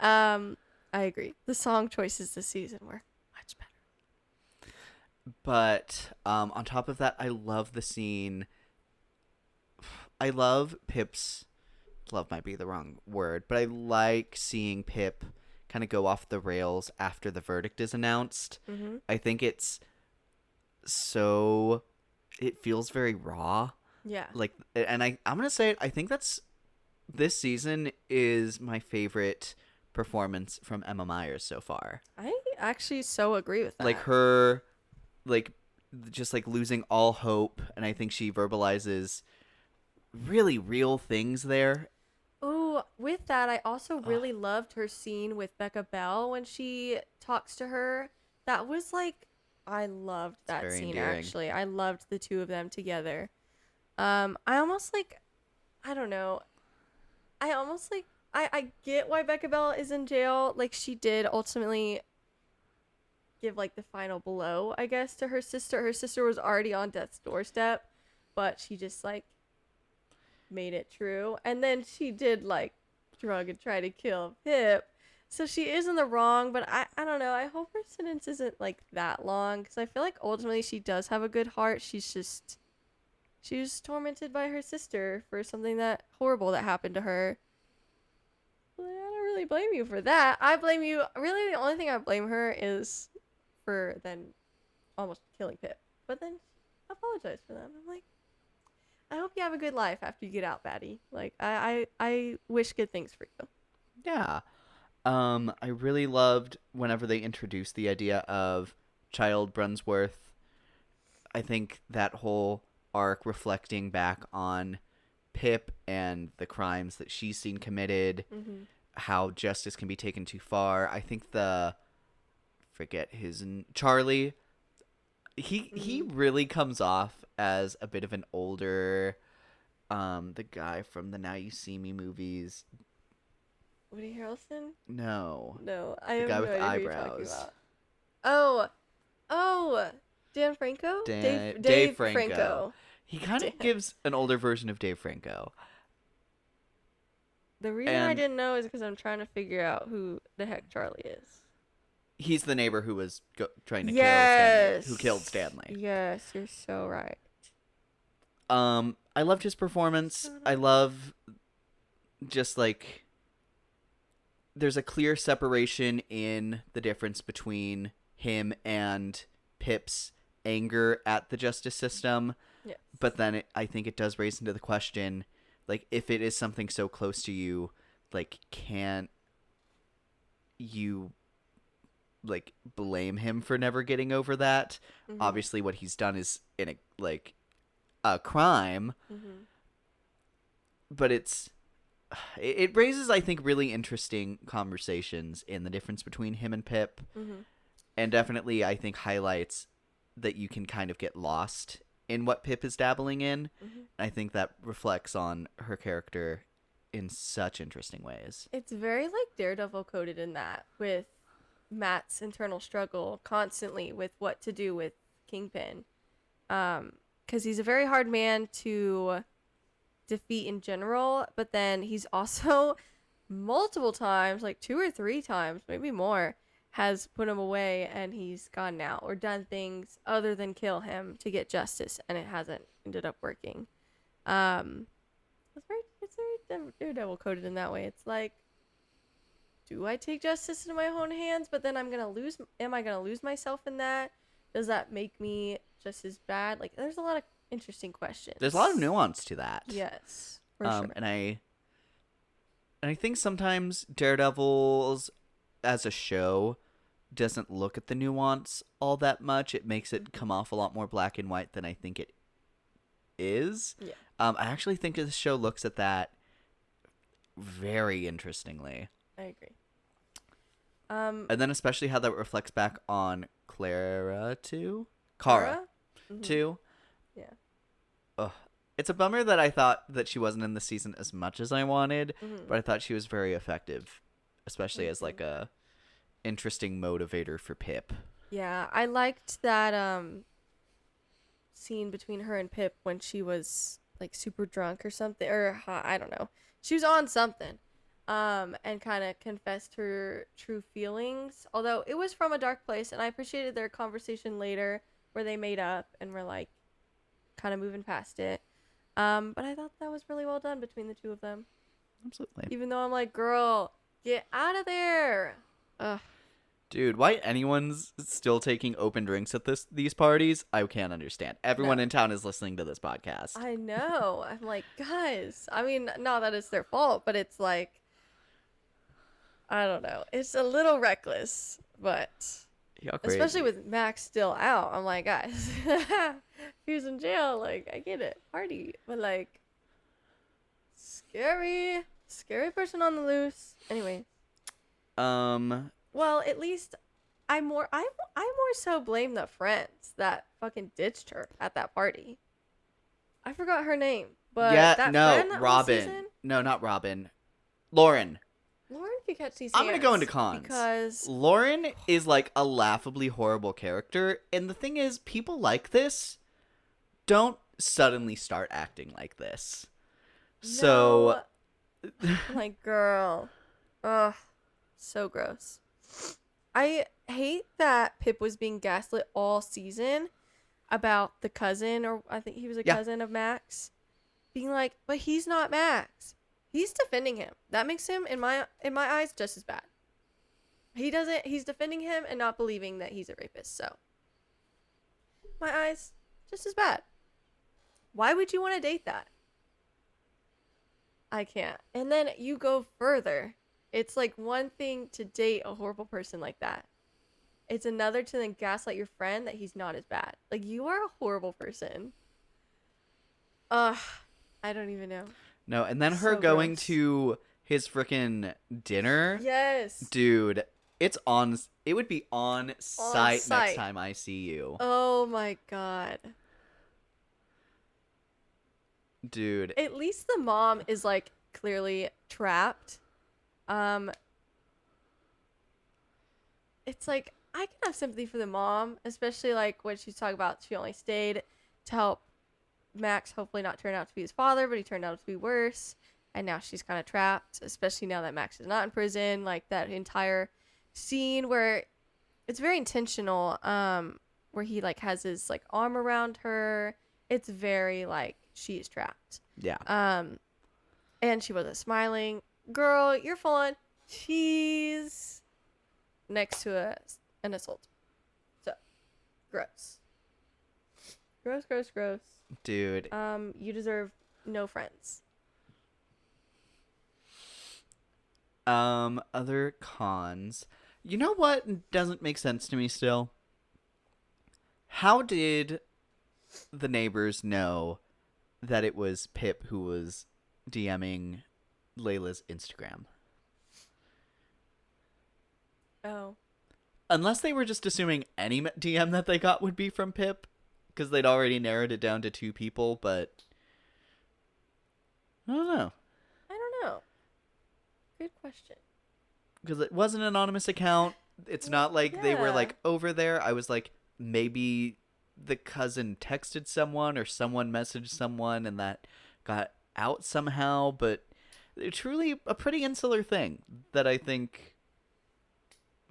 I agree. The song choices this season were much better. But on top of that, I love the scene. I love Pip's. Love might be the wrong word, but I like seeing Pip kind of go off the rails after the verdict is announced. Mm-hmm. I think it's so. It feels very raw. Yeah. Like, and I'm gonna say it. I think this season is my favorite performance from Emma Myers so far. I actually so agree with that. Like her, like just like losing all hope, and I think she verbalizes really real things there. Oh, So with that, I also really loved her scene with Becca Bell when she talks to her. That was like, I loved that very scene endearing. actually. I loved the two of them together. I almost like, I don't know. I almost like, I get why Becca Bell is in jail. Like she did ultimately give like the final blow, I guess, to her sister. Her sister was already on death's doorstep, but she just like made it true. And then she did like drug and try to kill Pip. So she is in the wrong, but I don't know. I hope her sentence isn't like that long because I feel like ultimately she does have a good heart. She was tormented by her sister for something that horrible that happened to her. Well, I don't really blame you for that. I blame you. Really, the only thing I blame her is for then almost killing Pip. But then I apologize for that. I'm like, I hope you have a good life after you get out, baddie. Like, I wish good things for you. Yeah. I really loved whenever they introduced the idea of Child Brunsworth. I think that whole arc reflecting back on Pip and the crimes that she's seen committed, how justice can be taken too far. I think Charlie, he really comes off as a bit of an older, the guy from the Now You See Me movies. Woody Harrelson? No. I have guy no with idea who you're eyebrows. talking about. Oh, Dan Franco? Dave Franco. He kind of Damn. gives an older version of Dave Franco. The reason I And- didn't know is because I'm trying to figure out who the heck Charlie is. He's the neighbor who was trying to Yes. kill Stanley. Who killed Stanley. Yes, you're so right. I loved his performance. I love just like there's a clear separation in the difference between him and Pip's anger at the justice system. Yes. But then I think it does raise into the question, like, if it is something so close to you, like, can't you, like, blame him for never getting over that? Mm-hmm. Obviously, what he's done is, a crime. Mm-hmm. But it raises, I think, really interesting conversations in the difference between him and Pip. Mm-hmm. And definitely, I think, highlights that you can kind of get lost in what Pip is dabbling in. Mm-hmm. I think that reflects on her character in such interesting ways. It's very like Daredevil coded in that, with Matt's internal struggle constantly with what to do with Kingpin. Because he's a very hard man to defeat in general, but then he's also multiple times, like 2 or 3 times, maybe more, has put him away and he's gone now or done things other than kill him to get justice, and it hasn't ended up working. It's very Daredevil coded in that way. It's like, do I take justice into my own hands, but then am I gonna lose myself in that? Does that make me just as bad? Like, there's a lot of interesting questions. There's a lot of nuance to that. Yes, for sure. And I think sometimes Daredevils as a show doesn't look at the nuance all that much. It makes it come off a lot more black and white than I think it is. Yeah. I actually think this show looks at that very interestingly. I agree. And then especially how that reflects back on Clara too. Kara? Too. Yeah. Ugh. It's a bummer that I thought that she wasn't in the season as much as I wanted, but I thought she was very effective, especially as like a interesting motivator for Pip. Yeah, I liked that scene between her and Pip when she was like super drunk or something, or I don't know. She was on something. And kind of confessed her true feelings, although it was from a dark place, and I appreciated their conversation later where they made up and were like kind of moving past it. But I thought that was really well done between the two of them. Absolutely. Even though I'm like, girl, get out of there. Ugh. Dude, why anyone's still taking open drinks at these parties, I can't understand. Everyone in town is listening to this podcast. I know. I'm like, guys, I mean, not that it's their fault, but it's like, I don't know. It's a little reckless, but Y'all crazy. especially with Max still out, I'm like, guys, if he was in jail, like, I get it, party, but like, scary. Scary person on the loose. Anyway. Um, Well, at least I more so blame the friends that fucking ditched her at that party. I forgot her name, but yeah, that no, friend that whole Robin. season, No, not Robin. Lauren. Lauren could catch these. I'm gonna go hands into cons because Lauren is like a laughably horrible character, and the thing is, people like this don't suddenly start acting like this. So, no, like, girl, ugh, so gross. I hate that Pip was being gaslit all season about the cousin, or I think he was a Yeah. cousin of Max, being like, but he's not Max. He's defending him. That makes him, in my eyes, just as bad. He's defending him and not believing that he's a rapist. So, my eyes, just as bad. Why would you want to date that? I can't. And then you go further. It's like one thing to date a horrible person like that. It's another to then gaslight your friend that he's not as bad. Like, you are a horrible person. I don't even know. no, and then her So going gross. to his frickin' dinner. Yes. Dude, it would be on site next site. time I see you. Oh my god. Dude. At least the mom is like clearly trapped. It's like I can have sympathy for the mom, especially like when she's talking about she only stayed to help Max hopefully not turn out to be his father, but he turned out to be worse. And now she's kind of trapped, especially now that Max is not in prison. Like that entire scene where it's very intentional, where he like has his like arm around her. It's very like she is trapped. Yeah. And she wasn't smiling. Girl, you're full on cheese next to an assault. So, gross. Gross, gross, gross. Dude. You deserve no friends. Other cons. You know what doesn't make sense to me still? How did the neighbors know that it was Pip who was DMing Layla's Instagram? Oh. Unless they were just assuming any DM that they got would be from Pip, because they'd already narrowed it down to 2 people, but I don't know. I don't know. Good question. Because it was an anonymous account. It's not like they were Yeah. like over there. I was like, maybe the cousin texted someone or someone messaged someone and that got out somehow, but they're truly a pretty insular thing that I think.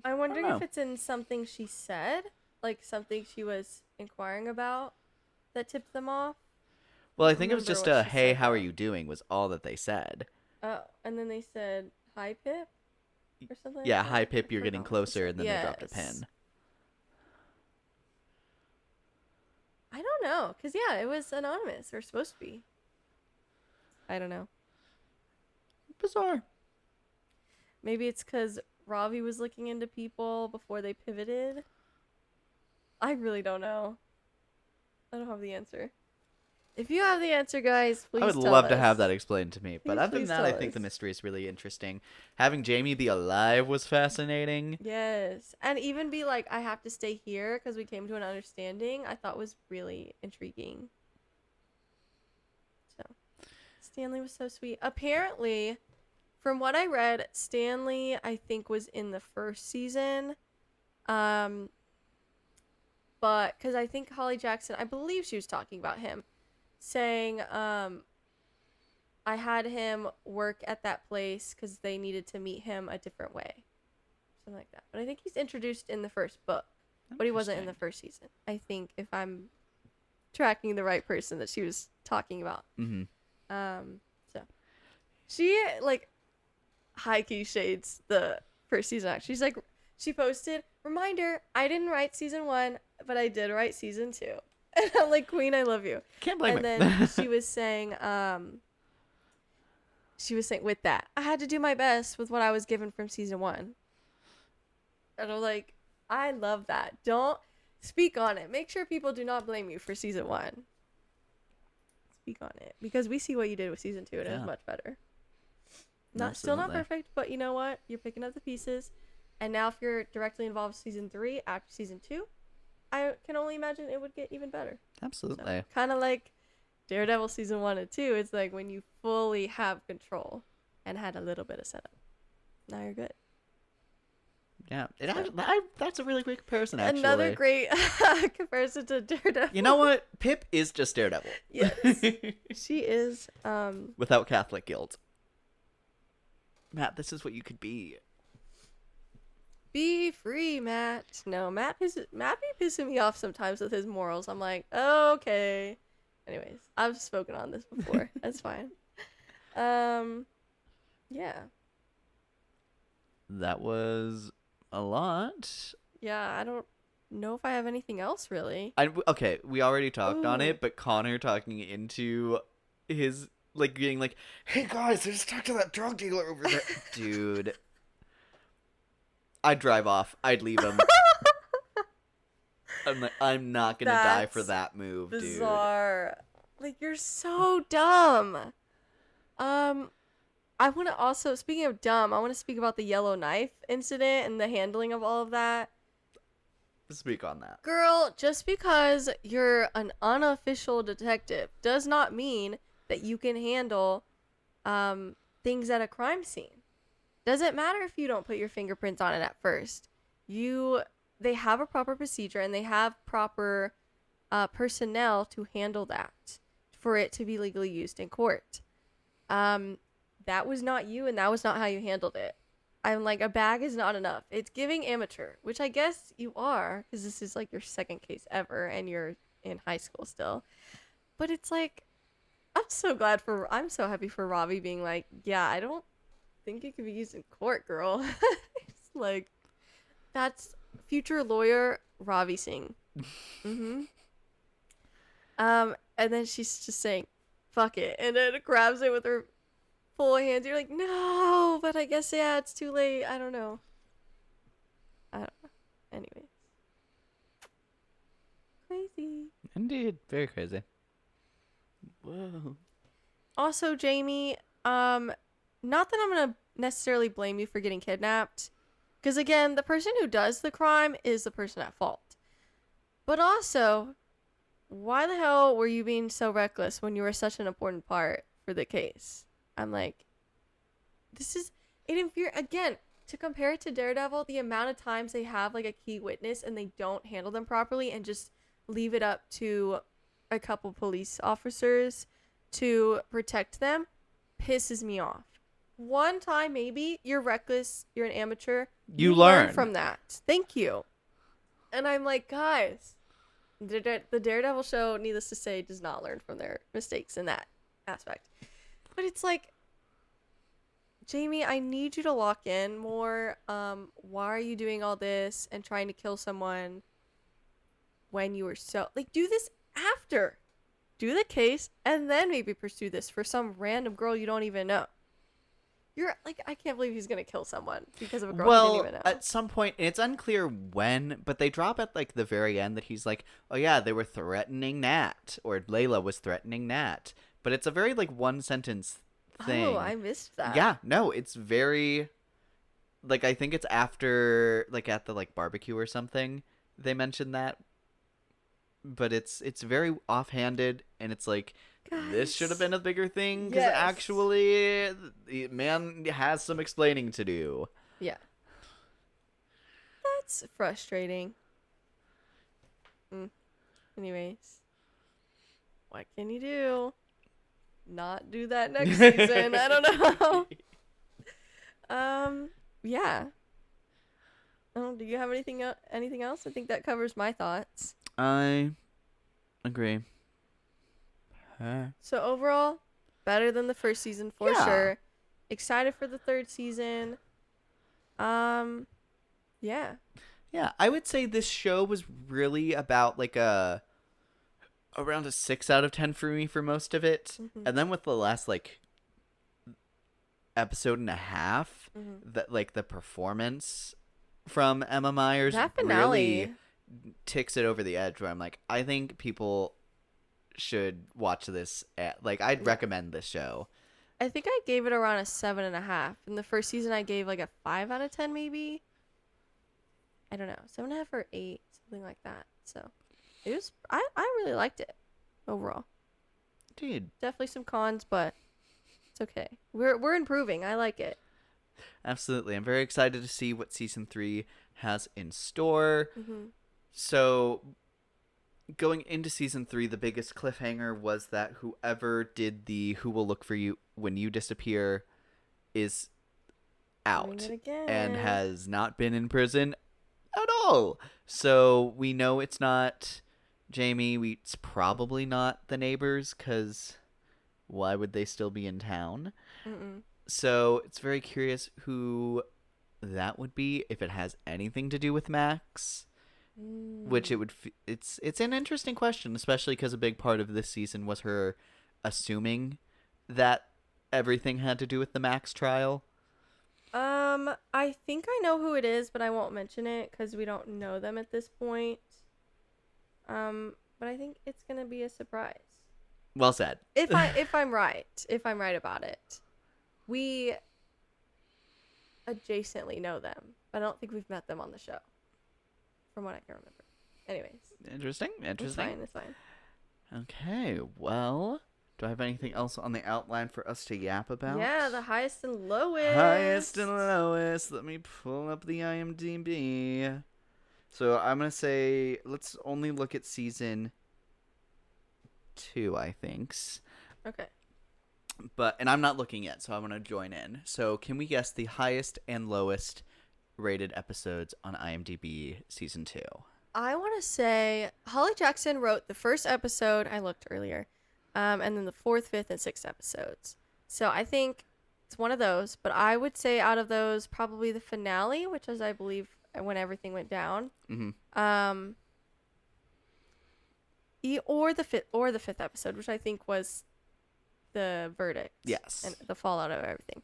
I'm wondering know. if it's in something she said, like something she was inquiring about that tipped them off. Well, I think it was remember just what a she hey, said, how are though. you doing was all that they said. Oh, and then they said, hi, Pip? Or something Yeah, like that? hi Pip, I you're getting forgot what she closer, said. and then they dropped a Yes. pin. I don't know, because, yeah, it was anonymous, or supposed to be. I don't know. Bizarre. Maybe it's because Ravi was looking into people before they pivoted. I really don't know. I don't have the answer. If you have the answer, guys, please I would tell love to us. have that explained to me. But Please, other than please that, I tell think the us. mystery is really interesting. Having Jamie be alive was fascinating. Yes. And even be like, I have to stay here because we came to an understanding, I thought was really intriguing. So, Stanley was so sweet. Apparently, from what I read, Stanley, I think, was in the first season. But, because I think Holly Jackson, I believe she was talking about him, saying, I had him work at that place because they needed to meet him a different way. Something like that. But I think he's introduced in the first book, but he wasn't in the first season. I think, if I'm tracking the right person that she was talking about. Mm-hmm. So she like high key shades the first season. Actually, she's like, she posted, reminder, I didn't write season 1, but I did write season 2. And I'm like, Queen, I love you. Can't blame And her. then she was saying with that, I had to do my best with what I was given from season 1. And I'm like, I love that. Don't speak on it. Make sure people do not blame you for season 1. Speak on it, because we see what you did with season 2 and it was Yeah. much better. Still not Absolutely. perfect, but you know what? You're picking up the pieces. And now if you're directly involved with season 3 after season 2, I can only imagine it would get even better. Absolutely. Kind of like Daredevil season 1 and 2. It's like when you fully have control and had a little bit of setup. Now you're good. Yeah. That's a really great comparison, actually. Another great comparison to Daredevil. You know what? Pip is just Daredevil. Yes. She is. Without Catholic guilt. Matt, this is what you could be. Be free, Matt. No, Matt be pissing me off sometimes with his morals. I'm like, okay. Anyways, I've spoken on this before. That's fine. Yeah. That was a lot. Yeah, I don't know if I have anything else really. Okay, we already talked on Ooh. it, but Connor talking into his, like, being like, hey guys, I just talked to that drug dealer over there. Dude. I'd drive off. I'd leave him. I'm like, I'm not gonna die for That's that move, dude. Bizarre. Like, you're so dumb. I want to also, speaking of dumb, I want to speak about the yellow knife incident and the handling of all of that. Speak on that. Girl, just because you're an unofficial detective does not mean that you can handle things at a crime scene. Doesn't matter if you don't put your fingerprints on it at first. They have a proper procedure and they have proper personnel to handle that for it to be legally used in court. That was not you, and that was not how you handled it. I'm like, a bag is not enough. It's giving amateur, which I guess you are, because this is like your second case ever, and you're in high school still. But it's like, I'm so happy for Ravi being like, yeah, I don't think it could be used in court, girl. It's like, that's future lawyer Ravi Singh. Mm-hmm. And then she's just saying, fuck it, and then grabs it with her full hands. You're like, no, but I guess, yeah, it's too late. I don't know. Anyway. Crazy. Indeed. Very crazy. Whoa. Also, Jamie, not that I'm gonna necessarily blame you for getting kidnapped, because again, the person who does the crime is the person at fault. But also, why the hell were you being so reckless when you were such an important part for the case? I'm like, again, to compare it to Daredevil, the amount of times they have like a key witness and they don't handle them properly and just leave it up to a couple police officers to protect them pisses me off. One time, maybe, you're reckless, you're an amateur. You learn from that. Thank you. And I'm like, guys, the Daredevil show, needless to say, does not learn from their mistakes in that aspect. But it's like, Jamie, I need you to lock in more. Why are you doing all this and trying to kill someone when you were do this after. Do the case and then maybe pursue this for some random girl you don't even know. You're like, I can't believe he's gonna kill someone because of a girl he didn't even know. At some point, and it's unclear when, but they drop at like the very end that he's like, oh yeah, they were threatening Nat, or Layla was threatening Nat. But it's a very like one sentence thing. Oh, I missed that. Yeah, no, it's very, like, I think it's after, like, at the like barbecue or something they mentioned that. But it's very offhanded, and it's like, this should have been a bigger thing, because Yes. actually, the man has some explaining to do. Yeah. That's frustrating. Anyways. What can you do? Not do that next season. I don't know. Yeah. Do you have anything else? I think that covers my thoughts. I agree. So overall, better than the first season for Yeah. sure. Excited for the third season. Yeah. Yeah, I would say this show was really about like around a 6 out of 10 for me for most of it. Mhm. And then with the last like episode and a half, that like the performance from Emma Myers That finale. really ticks it over the edge, where I'm like, I think people should watch this I'd recommend this show. I think I gave it around a 7.5. In the first season, I gave like a 5 out of 10, maybe. I don't know, 7.5 or 8, something like that. So it was. I really liked it overall. Dude, Definitely some cons, but it's okay. We're improving. I like it. absolutely. I'm very excited to see what season 3 has in store. Mm-hmm. So, going into season 3, the biggest cliffhanger was that whoever did the "Who Will Look for You When You Disappear" is out Doing it again. and has not been in prison at all. So we know it's not Jamie. It's probably not the neighbors, because why would they still be in town? Mm-mm. So it's very curious who that would be, if it has anything to do with Max. Which it would. It's an interesting question, especially because a big part of this season was her assuming that everything had to do with the Max trial. I think I know who it is, but I won't mention it because we don't know them at this point. But I think it's gonna be a surprise. Well said. If I'm right about it, we adjacently know them, but I don't think we've met them on the show, from what I can remember. Anyways, Interesting. it's fine. Okay, well, do I have anything else on the outline for us to yap about? Yeah, the highest and lowest. Highest and lowest. Let me pull up the IMDb. So I'm going to say, let's only look at season 2, I think. Okay. And I'm not looking yet, so I'm going to join in. So can we guess the highest and lowest rated episodes on IMDb season 2? I want to say Holly Jackson wrote the first episode. I looked earlier, and then the 4th, 5th, and 6th episodes. So I think it's one of those. But I would say out of those, probably the finale, which is, I believe, when everything went down. Mm-hmm. Or the fifth episode, which I think was the verdict. Yes. And the fallout of everything.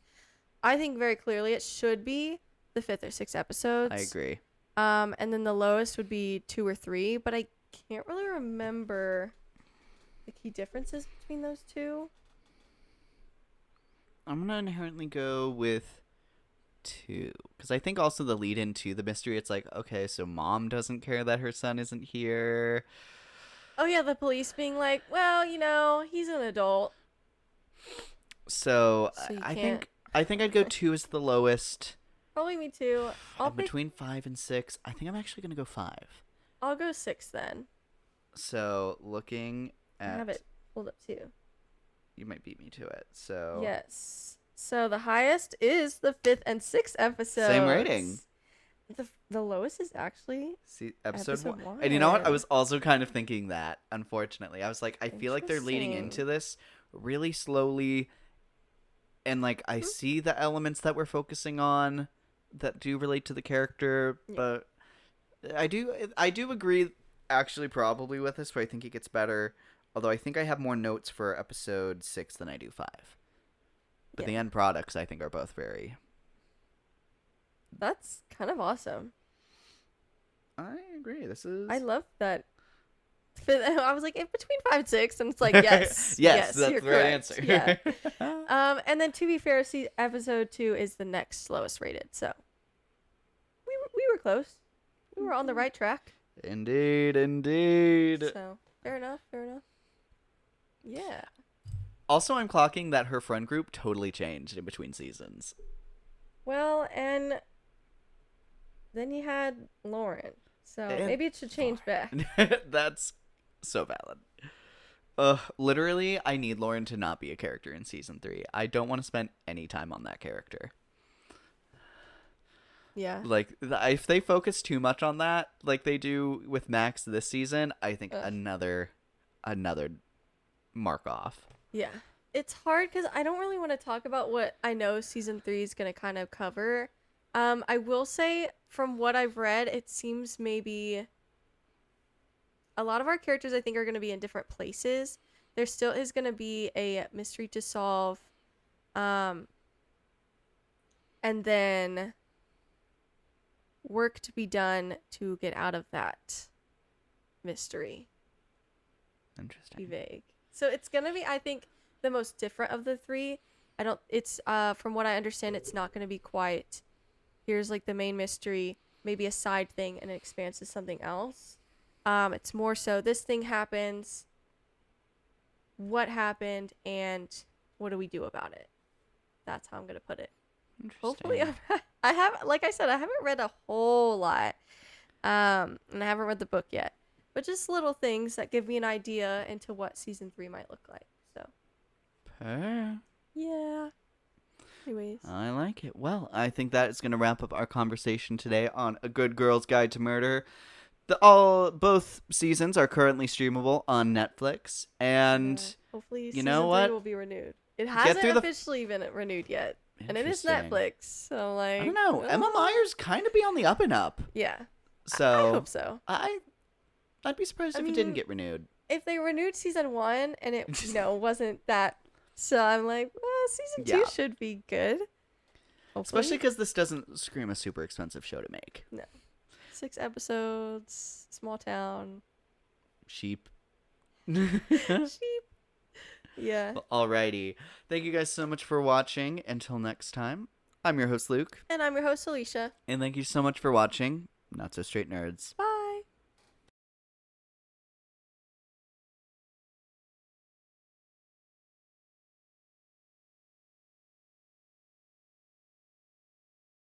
I think very clearly it should be the 5th or 6th episodes. I agree. And then the lowest would be 2 or 3, but I can't really remember the key differences between those two. I'm going to inherently go with 2, because I think also the lead into the mystery, it's like, okay, so mom doesn't care that her son isn't here. Oh yeah, the police being like, well, he's an adult. So you I can't- think I'd go 2 as the lowest. Probably me too. And between 5 and 6, I think I'm actually going to go 5. I'll go 6 then. So looking I at have it pulled up too. You might beat me to it. So Yes. So the highest is the 5th and 6th episode. Same rating. The lowest is actually See, episode 1. Episode And you know what? I 1. was also kind of thinking that, unfortunately. I was like, I feel like they're leading Interesting. into this really slowly. And, like, I see the elements that we're focusing on that do relate to the character. Yeah. But I do agree, actually, probably with this, where I think it gets better. Although I think I have more notes for episode 6 than I do 5. But Yeah. the end products, I think, are both very... That's kind of awesome. I agree. This is... I love that. I was like, in between 5 and 6, and it's like, yes. yes, that's you're the right correct. answer. Yeah. And then to be fair, episode 2 is the next slowest rated. So we were close. We were on the right track. Indeed. So fair enough. Yeah. Also, I'm clocking that her friend group totally changed in between seasons. Well, and then you had Lauren. So And maybe it should change back. That's so valid. Literally, I need Lauren to not be a character in season 3. I don't want to spend any time on that character. Yeah. Like, if they focus too much on that, like they do with Max this season, I think another mark off. Yeah. It's hard because I don't really want to talk about what I know season 3 is going to kind of cover. I will say, from what I've read, it seems maybe a lot of our characters, I think, are going to be in different places. There still is going to be a mystery to solve. And then work to be done to get out of that mystery. Be Interesting. vague. So it's going to be, I think, the most different of the 3. I don't. It's from what I understand, it's not going to be quite. Here's like the main mystery, maybe a side thing, and it expands to something else. It's more so this thing happens. What happened, and what do we do about it? That's how I'm gonna put it. Hopefully, I have, like I said, I haven't read a whole lot, and I haven't read the book yet. But just little things that give me an idea into what season 3 might look like. So, yeah. Anyways. I like it. Well, I think that is going to wrap up our conversation today on A Good Girl's Guide to Murder. Both seasons are currently streamable on Netflix, and hopefully you season know 3 what? will be renewed. It hasn't through the- officially been renewed yet. And it is Interesting. Netflix, so like I don't know. Emma Myers kind of be on the up and up. Yeah. So I hope so. I'd be surprised if it didn't get renewed. If they renewed season 1 and it wasn't that, so I'm like, well, season 2 Yeah. should be good. Hopefully. Especially because this doesn't scream a super expensive show to make. No. 6 episodes, small town. Sheep. Sheep. Yeah. Alrighty. Thank you guys so much for watching. Until next time, I'm your host, Luke. And I'm your host, Alicia. And thank you so much for watching Not So Straight Nerds. Bye.